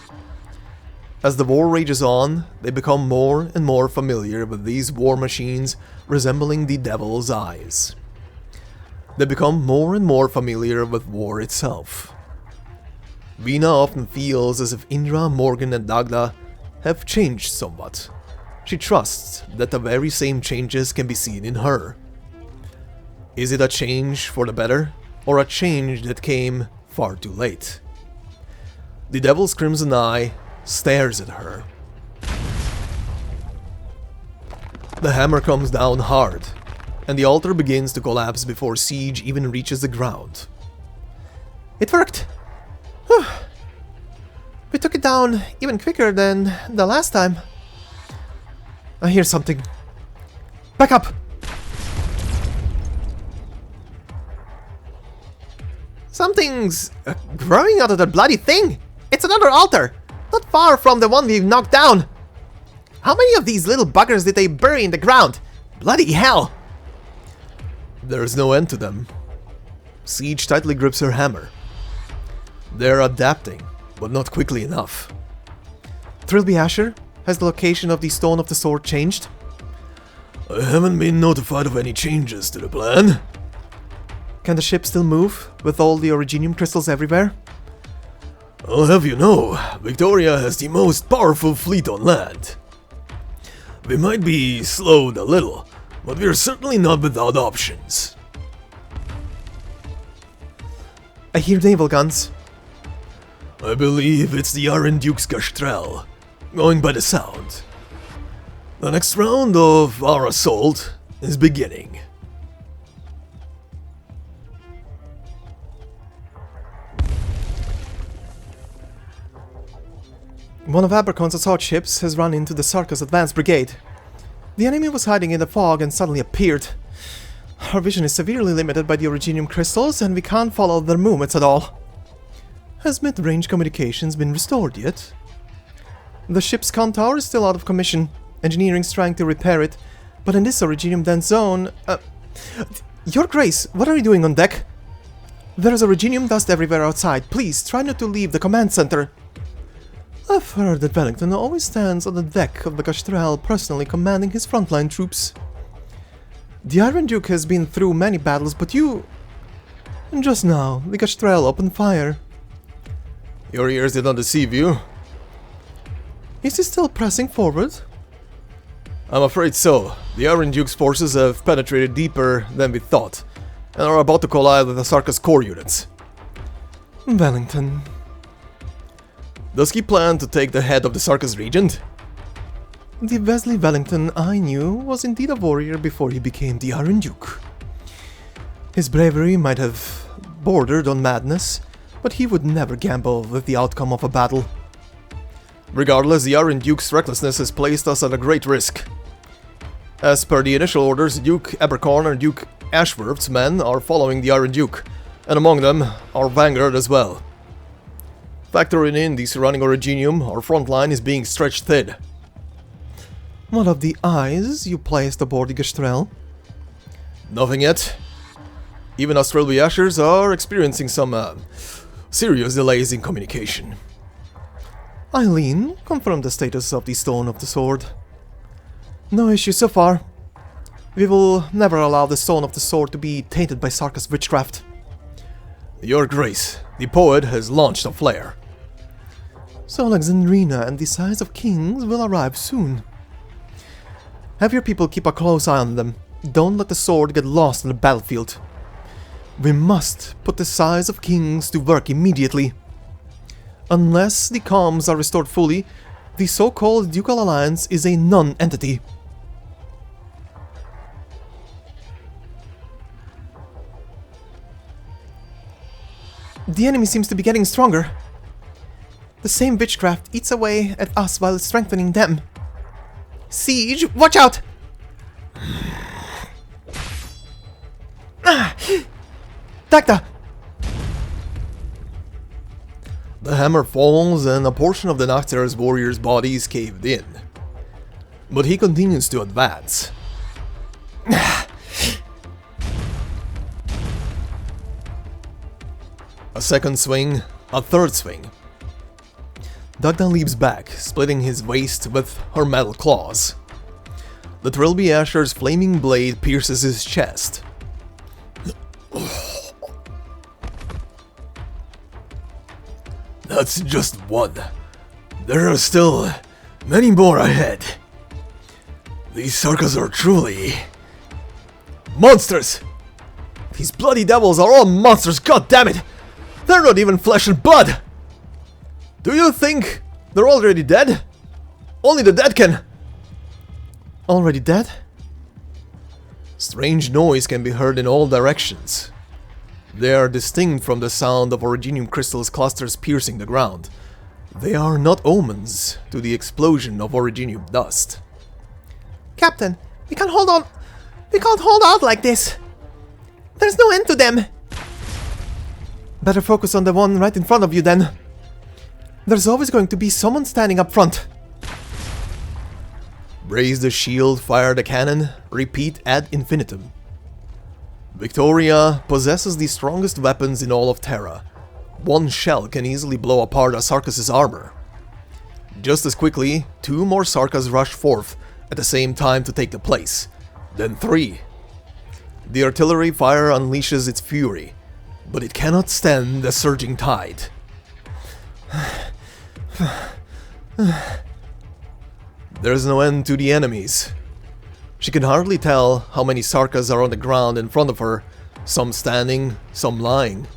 As the war rages on, they become more and more familiar with these war machines resembling the devil's eyes. They become more and more familiar with war itself. Veena often feels as if Indra, Morgan and Dagda have changed somewhat. She trusts that the very same changes can be seen in her. Is it a change for the better, or a change that came far too late? The Devil's Crimson Eye stares at her. The hammer comes down hard, and the altar begins to collapse before Siege even reaches the ground. It worked! Whew. We took it down even quicker than the last time. I hear something. Back up! Something's growing out of that bloody thing! It's another altar! Not far from the one we've knocked down! How many of these little buggers did they bury in the ground? Bloody hell! There's no end to them. Siege tightly grips her hammer. They're adapting, but not quickly enough. Trilby Asher, has the location of the Stone of the Sword changed? I haven't been notified of any changes to the plan. Can the ship still move, with all the originium crystals everywhere? I'll have you know, Victoria has the most powerful fleet on land. We might be slowed a little, but we're certainly not without options. I hear naval guns. I believe it's the Iron Duke's gastrell, going by the sound. The next round of our assault is beginning. One of Abercorn's assault ships has run into the Sarkaz advance brigade. The enemy was hiding in the fog and suddenly appeared. Our vision is severely limited by the originium crystals and we can't follow their movements at all. Has mid-range communications been restored yet? The ship's comm tower is still out of commission. Engineering's trying to repair it, but in this originium dense zone... Your Grace, what are you doing on deck? There is originium dust everywhere outside. Please, try not to leave the command center. I've heard that Wellington always stands on the deck of the gastrell, personally commanding his frontline troops. The Iron Duke has been through many battles, but you... Just now, the gastrell opened fire. Your ears did not deceive you. Is he still pressing forward? I'm afraid so. The Iron Duke's forces have penetrated deeper than we thought, and are about to collide with the Sarkaz core units. Wellington... Does he plan to take the head of the Sarkaz regent? The Wesley Wellington I knew was indeed a warrior before he became the Iron Duke. His bravery might have bordered on madness, but he would never gamble with the outcome of a battle. Regardless, the Iron Duke's recklessness has placed us at a great risk. As per the initial orders, Duke Abercorn and Duke Ashworth's men are following the Iron Duke, and among them, our vanguard as well. Factoring in the surrounding originium, our front line is being stretched thin. What of the eyes you placed aboard the gastrell? Nothing yet. Even us Trilby Ashers are experiencing some serious delays in communication. Eileen, confirm the status of the Stone of the Sword. No issue so far. We will never allow the Stone of the Sword to be tainted by Sarkaz witchcraft. Your Grace, the poet has launched a flare. So Alexandrina and the Size of Kings will arrive soon. Have your people keep a close eye on them. Don't let the sword get lost on the battlefield. We must put the Size of Kings to work immediately. Unless the comms are restored fully, the so-called Ducal Alliance is a non-entity. The enemy seems to be getting stronger. The same witchcraft eats away at us while strengthening them. Siege, watch out! Dagda! The hammer falls and a portion of the Nocturne's warrior's body is caved in. But he continues to advance. A second swing, a third swing. Dagda leaps back, splitting his waist with her metal claws. The Trilby Asher's flaming blade pierces his chest. That's just one. There are still many more ahead. These Sarkaz are truly... monsters! These bloody devils are all monsters, goddammit! They're not even flesh and blood! Do you think they're already dead? Only the dead can... Already dead? Strange noise can be heard in all directions. They are distinct from the sound of originium crystals clusters piercing the ground. They are not omens to the explosion of originium dust. Captain, we can't hold on. We can't hold out like this. There's no end to them. Better focus on the one right in front of you then. There's always going to be someone standing up front. Raise the shield, fire the cannon, repeat ad infinitum. Victoria possesses the strongest weapons in all of Terra. One shell can easily blow apart a Sarkaz' armor. Just as quickly, 2 more Sarkaz rush forth at the same time to take the place. Then 3. The artillery fire unleashes its fury, but it cannot stem the surging tide. There's no end to the enemies. She can hardly tell how many Sarkaz are on the ground in front of her, some standing, some lying.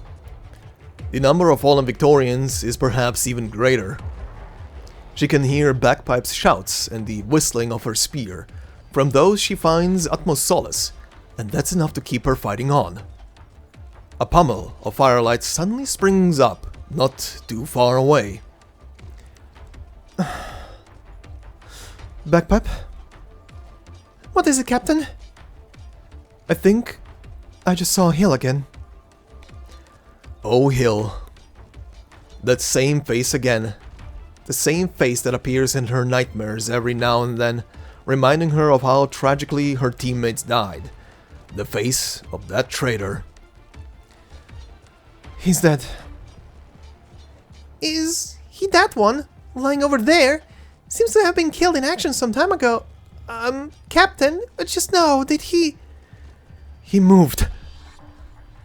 The number of fallen Victorians is perhaps even greater. She can hear bagpipes' shouts and the whistling of her spear. From those she finds utmost solace, and that's enough to keep her fighting on. A pummel of firelight suddenly springs up, not too far away. Bagpipe? What is it, Captain? I think I just saw Hill again. Oh, Hill. That same face again. The same face that appears in her nightmares every now and then, reminding her of how tragically her teammates died. The face of that traitor. He's dead. Is he that one? Lying over there? Seems to have been killed in action some time ago. Captain, just now, did he... He moved.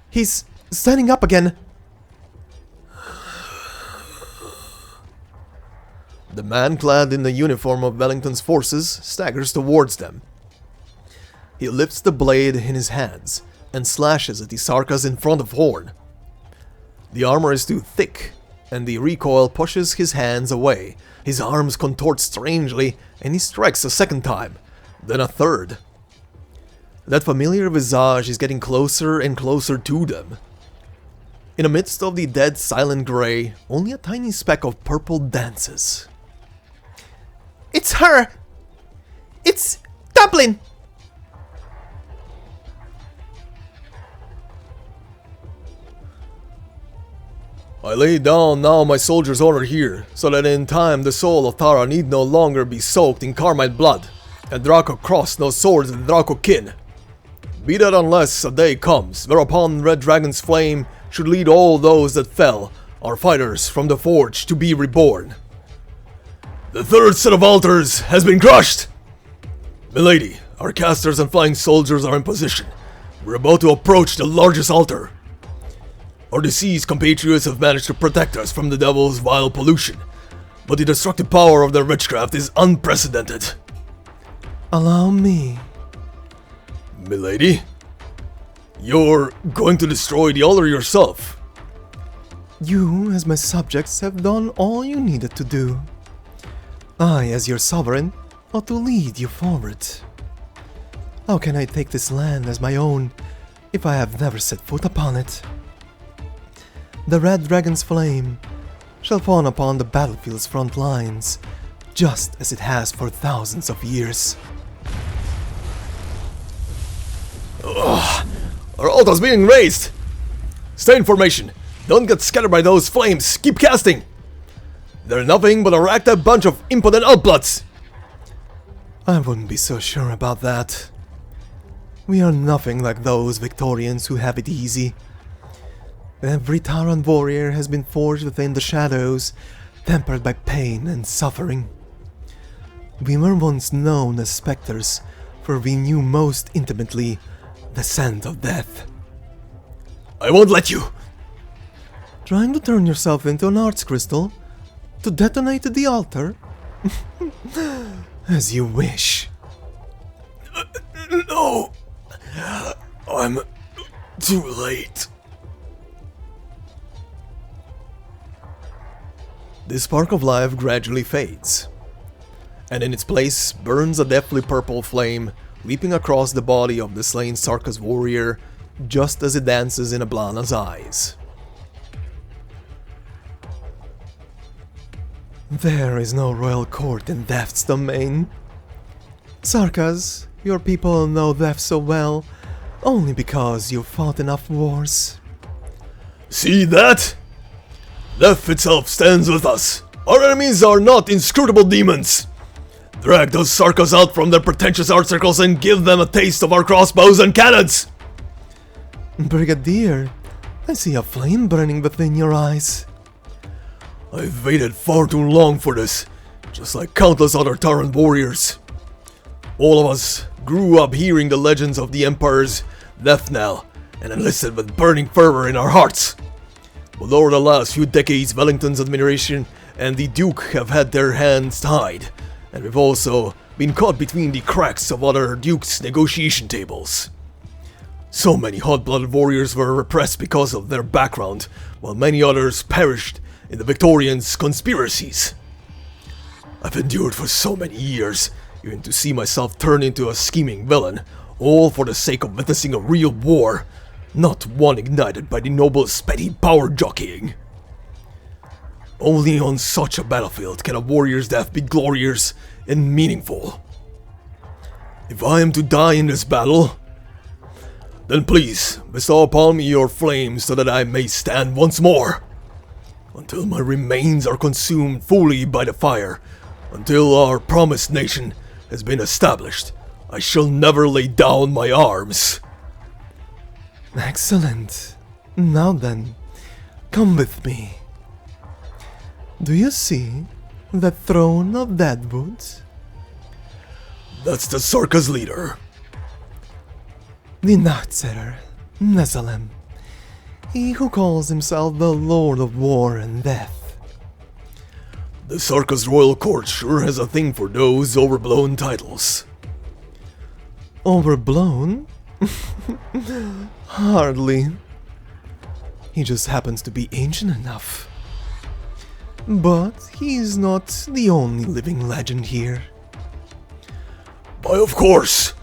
He's standing up again. The man clad in the uniform of Wellington's forces staggers towards them. He lifts the blade in his hands and slashes at the Sarkaz in front of Horn. The armor is too thick, and the recoil pushes his hands away. His arms contort strangely, and he strikes a second time, then a third. That familiar visage is getting closer and closer to them. In the midst of the dead silent grey, only a tiny speck of purple dances. It's her! It's Dublin! I lay down now my soldier's honor here, so that in time the soul of Tara need no longer be soaked in Carmine blood, and Draco cross no swords in Draco kin. Be that unless a day comes, whereupon Red Dragon's flame should lead all those that fell, our fighters from the forge, to be reborn. The third set of altars has been crushed! Milady, our casters and flying soldiers are in position. We're about to approach the largest altar. Our deceased compatriots have managed to protect us from the devil's vile pollution, but the destructive power of their witchcraft is unprecedented. Allow me. Milady? You're going to destroy the altar yourself. You, as my subjects, have done all you needed to do. I, as your sovereign, ought to lead you forward. How can I take this land as my own if I have never set foot upon it? The Red Dragon's flame shall fawn upon the battlefield's front lines, just as it has for thousands of years. Ugh, our altar's being raised! Stay in formation! Don't get scattered by those flames! Keep casting! They're nothing but a ragtag bunch of impotent outbloods! I wouldn't be so sure about that. We are nothing like those Victorians who have it easy. Every Terran warrior has been forged within the shadows, tempered by pain and suffering. We were once known as specters, for we knew most intimately the scent of death. I won't let you! Trying to turn yourself into an arts crystal? To detonate at the altar? As you wish. No! I'm too late. The spark of life gradually fades, and in its place burns a deathly purple flame, leaping across the body of the slain Sarkaz warrior just as it dances in Ablana's eyes. There is no royal court in Death's domain. Sarkaz, your people know Death so well, only because you fought enough wars. See that? Death itself stands with us. Our enemies are not inscrutable demons. Drag those Sarkaz out from their pretentious art circles and give them a taste of our crossbows and cannons! Brigadier, I see a flame burning within your eyes. I've waited far too long for this, just like countless other Terran warriors. All of us grew up hearing the legends of the Empire's death knell and enlisted with burning fervor in our hearts. But over the last few decades, Wellington's administration and the Duke have had their hands tied, and we've also been caught between the cracks of other Dukes' negotiation tables. So many hot-blooded warriors were repressed because of their background, while many others perished in the Victorians' conspiracies. I've endured for so many years, even to see myself turn into a scheming villain, all for the sake of witnessing a real war, not one ignited by the nobles' petty power jockeying. Only on such a battlefield can a warrior's death be glorious and meaningful. If I am to die in this battle, then please bestow upon me your flames so that I may stand once more. Until my remains are consumed fully by the fire, until our promised nation has been established, I shall never lay down my arms. Excellent. Now then, come with me. Do you see the throne of Deadwood? That's the Sarkaz leader. The Nachtseher, Nezalem. He who calls himself the Lord of War and Death. The Sarkaz royal court sure has a thing for those overblown titles. Overblown? Hardly. He just happens to be ancient enough. But he's not the only living legend here. Why, of course!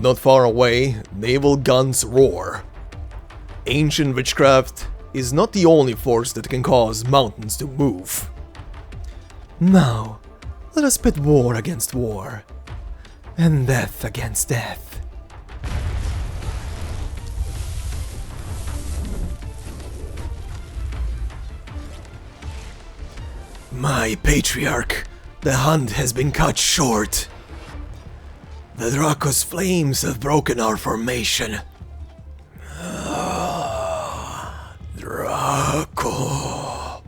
Not far away, naval guns roar. Ancient witchcraft is not the only force that can cause mountains to move. Now, let us pit war against war, and death against death. My patriarch, the hunt has been cut short. The Draco's flames have broken our formation. Draco.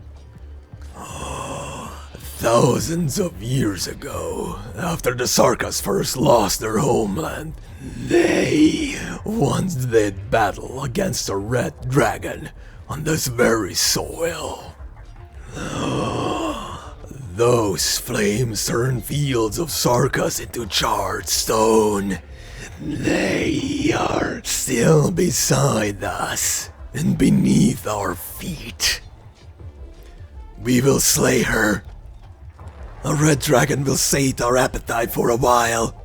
Thousands of years ago, after the Sarkaz first lost their homeland, they once did battle against a red dragon on this very soil. Those flames turned fields of Sarkaz into charred stone. They are still beside us and beneath our feet. We will slay her. A red dragon will sate our appetite for a while.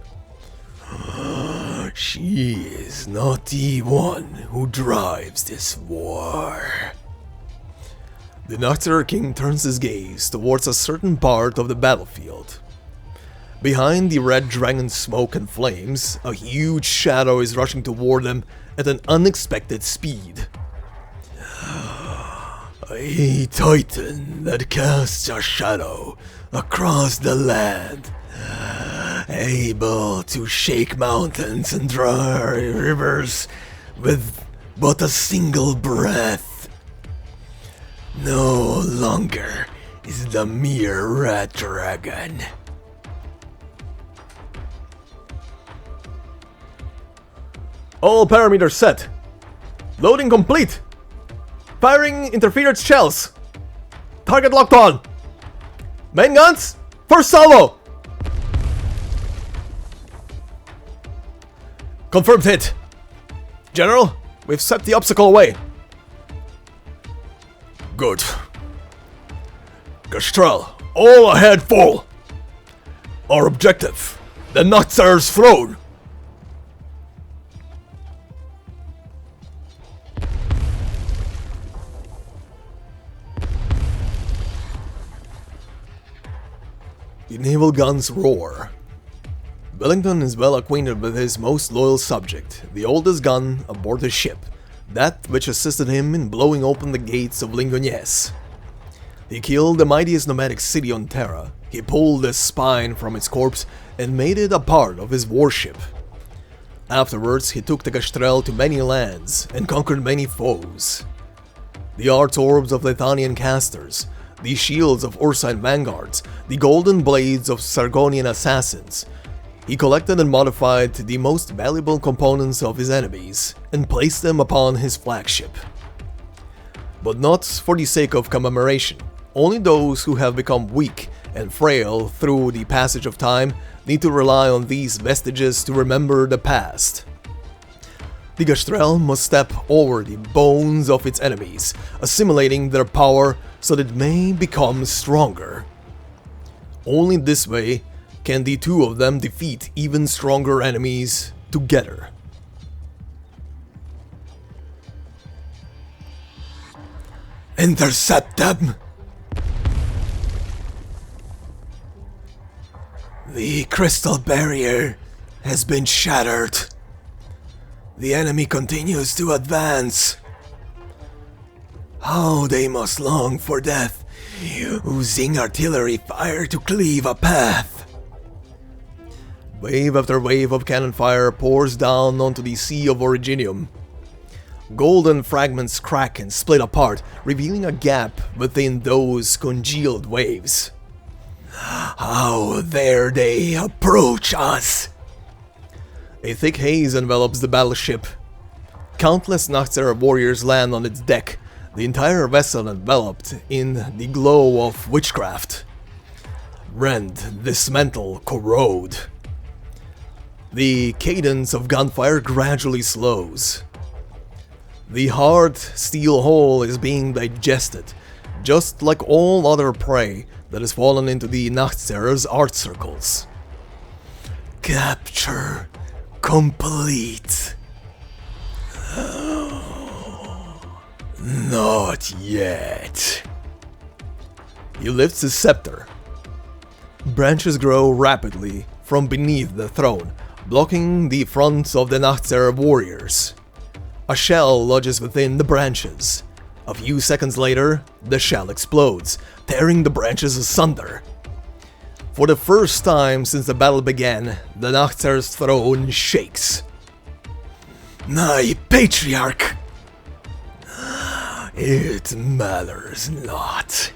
She is not the one who drives this war. The Nocturne King turns his gaze towards a certain part of the battlefield. Behind the red dragon's smoke and flames, a huge shadow is rushing toward them at an unexpected speed. A titan that casts a shadow across the land, able to shake mountains and dry rivers with but a single breath. No longer is the mere rat dragon. All parameters set. Loading complete. Firing interference shells. Target locked on. Main guns, first salvo. Confirmed hit. General, we've set the obstacle away. Good. Gastrell, all ahead full. Our objective, the Nachtzaar's throne. The naval guns roar. Wellington is well acquainted with his most loyal subject, the oldest gun aboard his ship, that which assisted him in blowing open the gates of Londinium. He killed the mightiest nomadic city on Terra, he pulled the spine from its corpse and made it a part of his warship. Afterwards, he took the gastrell to many lands and conquered many foes. The arts orbs of Lithanian casters, the shields of Ursine vanguards, the golden blades of Sargonian assassins. He collected and modified the most valuable components of his enemies and placed them upon his flagship. But not for the sake of commemoration. Only those who have become weak and frail through the passage of time need to rely on these vestiges to remember the past. The gastrell must step over the bones of its enemies, assimilating their power so that it may become stronger. Only this way can the two of them defeat even stronger enemies together. Intercept them! The crystal barrier has been shattered. The enemy continues to advance. How they must long for death, using artillery fire to cleave a path. Wave after wave of cannon fire pours down onto the sea of originium. Golden fragments crack and split apart, revealing a gap within those congealed waves. How dare they approach us? A thick haze envelops the battleship. Countless Nachtzaar warriors land on its deck, the entire vessel enveloped in the glow of witchcraft. Rend, dismantle, corrode. The cadence of gunfire gradually slows. The hard steel hull is being digested, just like all other prey that has fallen into the Nachtzaar's art circles. Capture complete. Not yet. He lifts his scepter. Branches grow rapidly from beneath the throne, blocking the fronts of the Nachtzaar warriors. A shell lodges within the branches. A few seconds later, the shell explodes, tearing the branches asunder. For the first time since the battle began, the Nachtzaar's throne shakes. My patriarch! It matters not.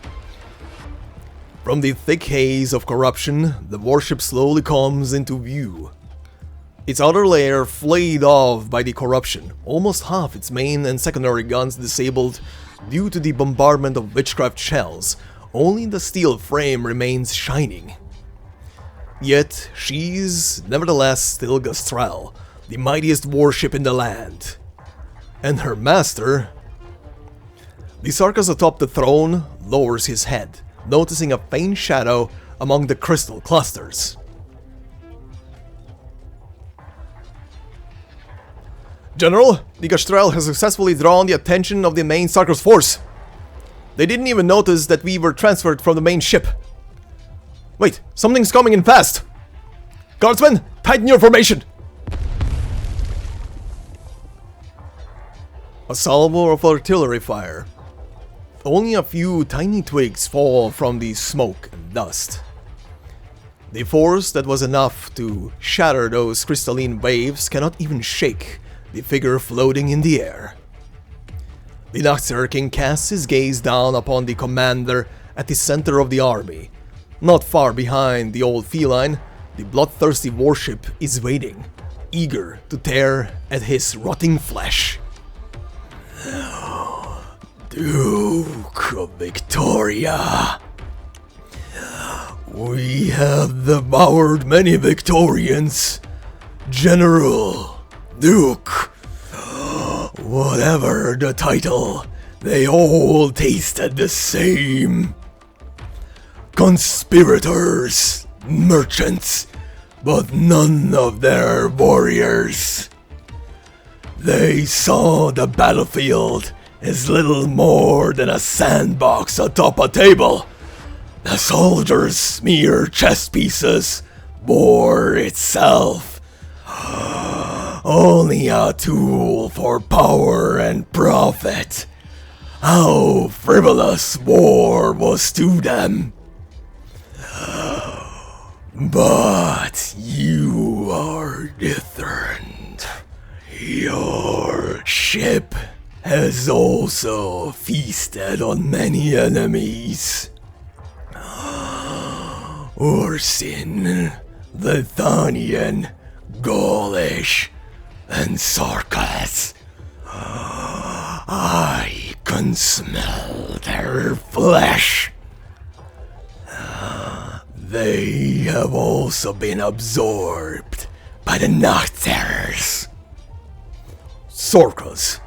From the thick haze of corruption, the warship slowly comes into view. Its outer layer flayed off by the corruption, almost half its main and secondary guns disabled due to the bombardment of witchcraft shells, only the steel frame remains shining. Yet, she's nevertheless still Gastrell, the mightiest warship in the land. And her master... The Sarkaz atop the throne lowers his head, noticing a faint shadow among the crystal clusters. General, the gastrell has successfully drawn the attention of the main Sarkaz force. They didn't even notice that we were transferred from the main ship. Wait, something's coming in fast! Guardsmen, tighten your formation! A salvo of artillery fire. Only a few tiny twigs fall from the smoke and dust. The force that was enough to shatter those crystalline waves cannot even shake the figure floating in the air. The Nocturne King casts his gaze down upon the commander at the center of the army. Not far behind the old feline, the bloodthirsty warship is waiting, eager to tear at his rotting flesh. Duke of Victoria, we have devoured many Victorians. General, Duke, whatever the title, they all tasted the same. Conspirators, merchants, but none of their warriors. They saw the battlefield as little more than a sandbox atop a table. The soldiers' mere chess pieces, war itself. Only a tool for power and profit. How frivolous war was to them. But you are different. Your ship has also feasted on many enemies. Ursin, Lithanian, Gaulish, and Sarkaz. I can smell their flesh. They have also been absorbed by the Nocturnes. Sarkaz,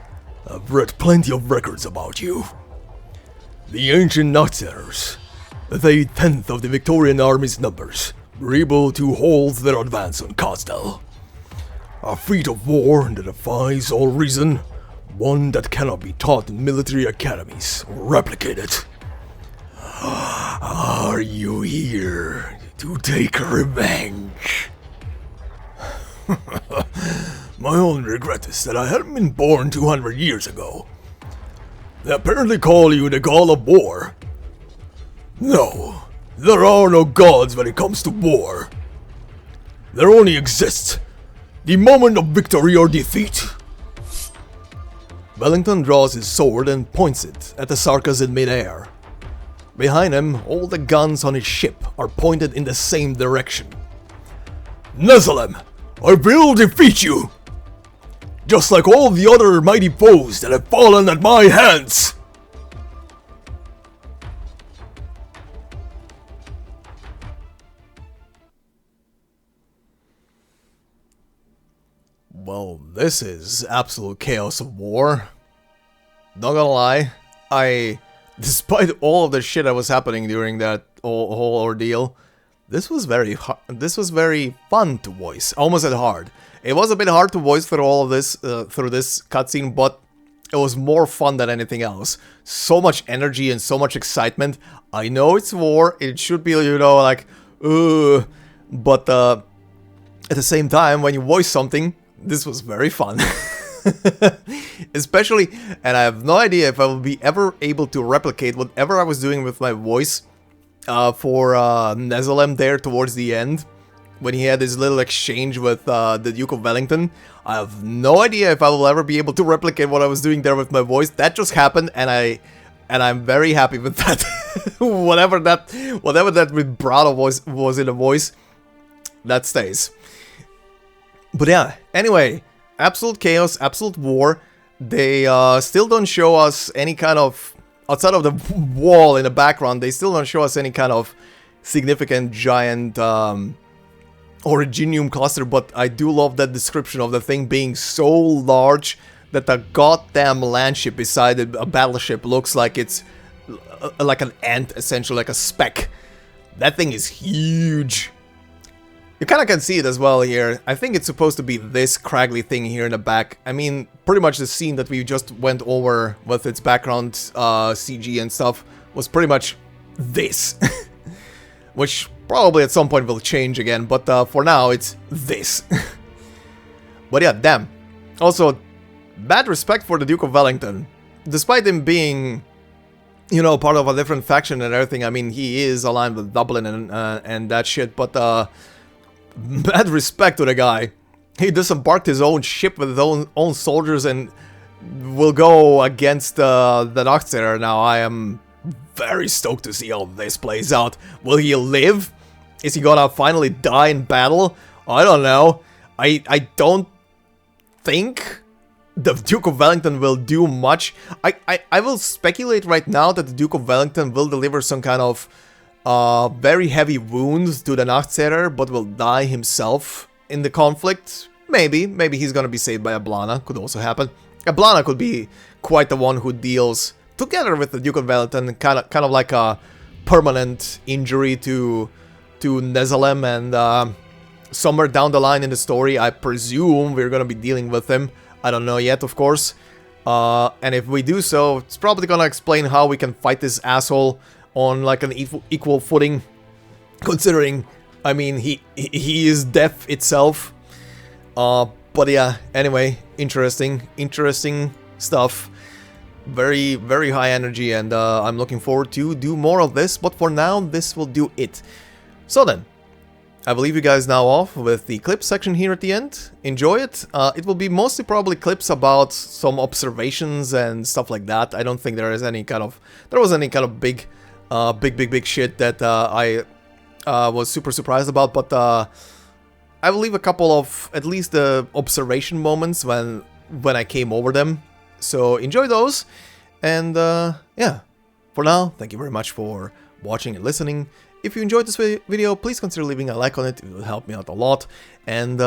I've read plenty of records about you. The ancient Nocturnes, they 1/10 of the Victorian army's numbers, were able to hold their advance on Castel. A feat of war that defies all reason, one that cannot be taught in military academies or replicated. Are you here to take revenge? My only regret is that I hadn't been born 200 years ago. They apparently call you the god of war. No, there are no gods when it comes to war. There only exists the moment of victory or defeat. Wellington draws his sword and points it at the Sarkaz in midair. Behind him, all the guns on his ship are pointed in the same direction. Nezalem, I will defeat you! Just like all the other mighty foes that have fallen at my hands! Well, this is absolute chaos of war. Not gonna lie, despite all of the shit that was happening during that whole ordeal, this was very fun to voice. I almost said hard. It was a bit hard to voice through all of this, through this cutscene, but it was more fun than anything else. So much energy and so much excitement. I know it's war, it should be, you know, like, but at the same time, when you voice something, this was very fun. Especially, and I have no idea if I will be ever able to replicate whatever I was doing with my voice for Nezalem there towards the end, when he had his little exchange with the Duke of Wellington. I have no idea if I will ever be able to replicate what I was doing there with my voice. That just happened, and I'm very happy with that. whatever that vibrato was in the voice, that stays. But yeah, anyway, absolute chaos, absolute war. They still don't show us any kind of, outside of the wall in the background, they still don't show us any kind of significant giant originium cluster, but I do love that description of the thing being so large that the goddamn landship beside it, a battleship, looks like it's like an ant, essentially, like a speck. That thing is huge. You kind of can see it as well here. I think it's supposed to be this craggly thing here in the back. I mean, pretty much the scene that we just went over with its background CG and stuff was pretty much this. Which probably at some point will change again, but for now it's this. But yeah, damn. Also, bad respect for the Duke of Wellington. Despite him being, you know, part of a different faction and everything, I mean, he is aligned with Dublin and that shit, but bad respect to the guy. He disembarked his own ship with his own soldiers and will go against the Nachtsitter. Now I am very stoked to see how this plays out. Will he live? Is he gonna finally die in battle? I don't know. I don't think the Duke of Wellington will do much. I will speculate right now that the Duke of Wellington will deliver some kind of very heavy wounds to the Nachtsitter, but will die himself in the conflict. Maybe he's gonna be saved by Ablana. Could also happen. Ablana could be quite the one who deals together with the Duke of Wellington, kind of like a permanent injury to Nezalem, and somewhere down the line in the story, I presume we're gonna be dealing with him. I don't know yet, of course. And if we do so, it's probably gonna explain how we can fight this asshole on like an equal footing, considering, I mean, he is death itself. But yeah, anyway, interesting stuff. Very, very high energy, and I'm looking forward to do more of this, but for now, this will do it. So then, I will leave you guys now off with the clip section here at the end. Enjoy it. It will be mostly probably clips about some observations and stuff like that. I don't think there was any kind of big shit that I was super surprised about, but I will leave a couple of at least the observation moments when I came over them. So enjoy those, and yeah, for now, thank you very much for watching and listening. If you enjoyed this video, please consider leaving a like on it. It will help me out a lot, and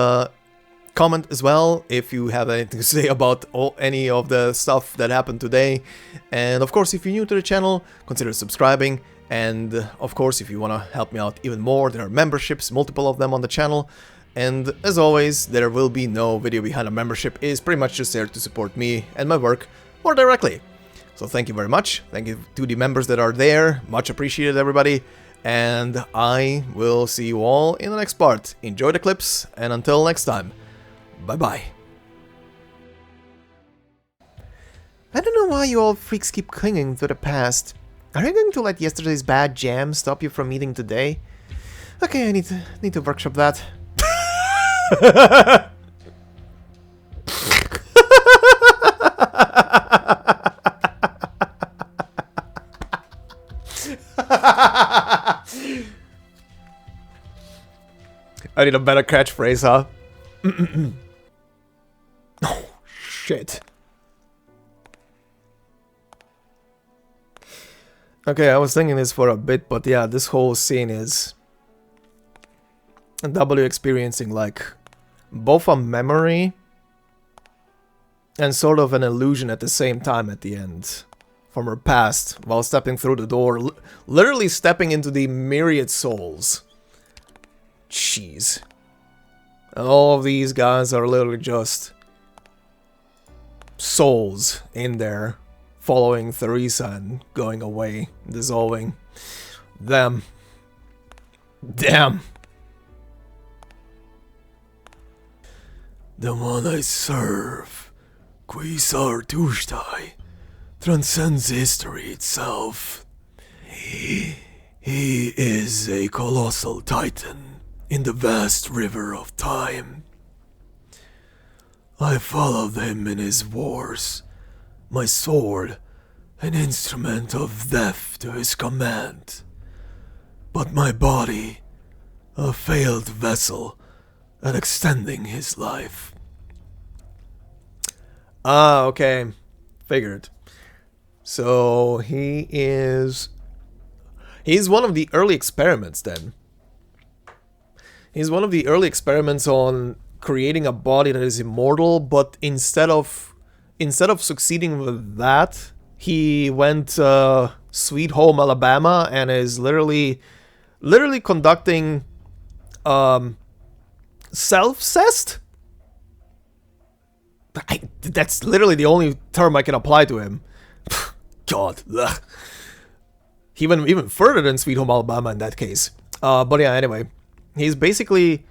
comment as well if you have anything to say about any of the stuff that happened today. And of course, if you're new to the channel, consider subscribing, and of course, if you want to help me out even more, there are memberships, multiple of them on the channel. And as always, there will be no video behind a membership. It is pretty much just there to support me and my work more directly. So thank you very much. Thank you to the members that are there. Much appreciated, everybody. And I will see you all in the next part. Enjoy the clips, and until next time, bye-bye. I don't know why you all freaks keep clinging to the past. Are you going to let yesterday's bad jam stop you from eating today? Okay, I need to workshop that. I need a better catchphrase, huh? Oh, shit. Okay, I was thinking this for a bit, but yeah, this whole scene is W experiencing like both a memory and sort of an illusion at the same time at the end from her past while stepping through the door, literally stepping into the myriad souls. Jeez. And all of these guys are literally just souls in there following Theresa and going away, dissolving them. Damn. The one I serve, Quisar Tushtai, transcends history itself. He is a colossal titan in the vast river of time. I followed him in his wars, my sword, an instrument of death to his command, but my body, a failed vessel at extending his life. Ah, okay. Figured. So he's one of the early experiments then. He's one of the early experiments on creating a body that is immortal, but instead of succeeding with that, he went Sweet Home Alabama and is literally conducting self-cest? That's literally the only term I can apply to him. God. Ugh. He went even further than Sweet Home Alabama in that case. But yeah, anyway. He's basically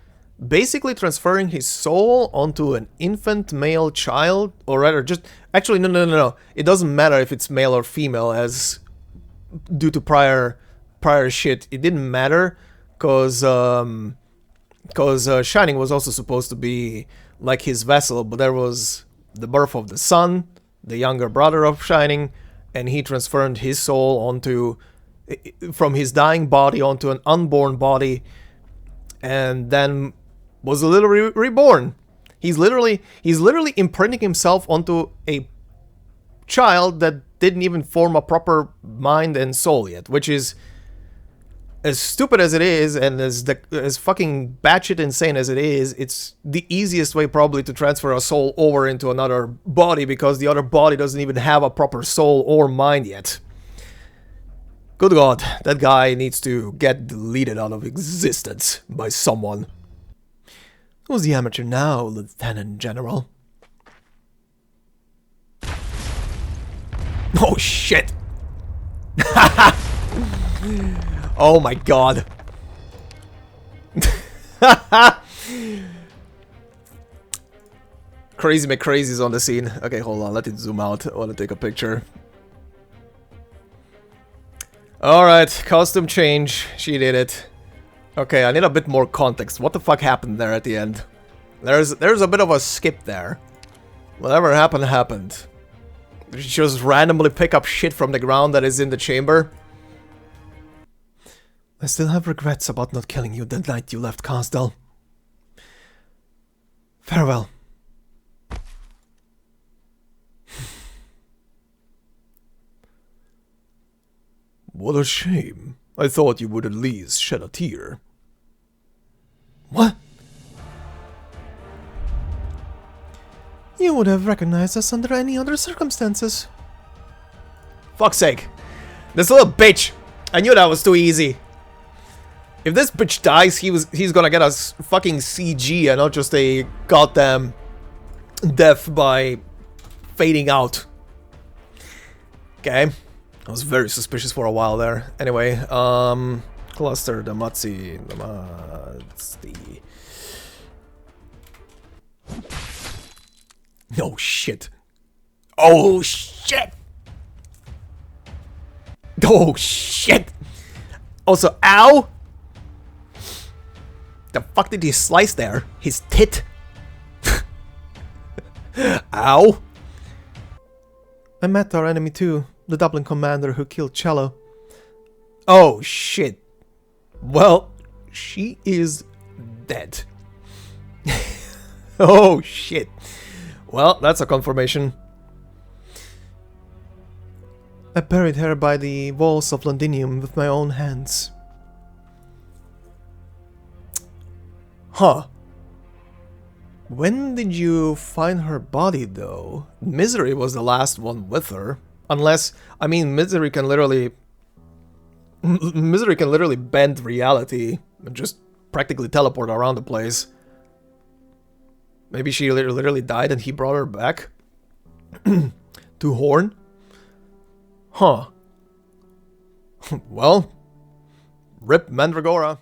transferring his soul onto an infant male child, or rather just... Actually, no. It doesn't matter if it's male or female, as due to prior shit. It didn't matter, because Shining was also supposed to be like his vessel, but there was the birth of the son, the younger brother of Shining, and he transferred his soul from his dying body onto an unborn body, and then was literally reborn. He's literally imprinting himself onto a child that didn't even form a proper mind and soul yet, which is, as stupid as it is, and as fucking batshit insane as it is, it's the easiest way probably to transfer a soul over into another body, because the other body doesn't even have a proper soul or mind yet. Good God, that guy needs to get deleted out of existence by someone. Who's the amateur now, Lieutenant General? Oh shit! Oh my God. Crazy McCrazy's on the scene. Okay, hold on, let it zoom out. I want to take a picture. Alright, costume change. She did it. Okay, I need a bit more context. What the fuck happened there at the end? There's a bit of a skip there. Whatever happened, happened. Did she just randomly pick up shit from the ground that is in the chamber? I still have regrets about not killing you the night you left Casdal. Farewell. What a shame. I thought you would at least shed a tear. What? You would have recognized us under any other circumstances. Fuck's sake. This little bitch! I knew that was too easy. If this bitch dies, he's gonna get us fucking CG and not just a goddamn death by fading out. Okay. I was very suspicious for a while there. Anyway, cluster, Damatsi, Oh shit. Oh shit! Oh shit! Also, ow! The fuck did he slice there? His tit? Ow! I met our enemy too, the Dublin commander who killed Cello. Oh shit. Well, she is dead. Oh shit. Well, that's a confirmation. I buried her by the walls of Londinium with my own hands. Huh. When did you find her body, though? Misery was the last one with her. Unless, I mean, Misery can literally bend reality and just practically teleport around the place. Maybe she literally died and he brought her back? To Horn? Huh. Well, rip Mandragora.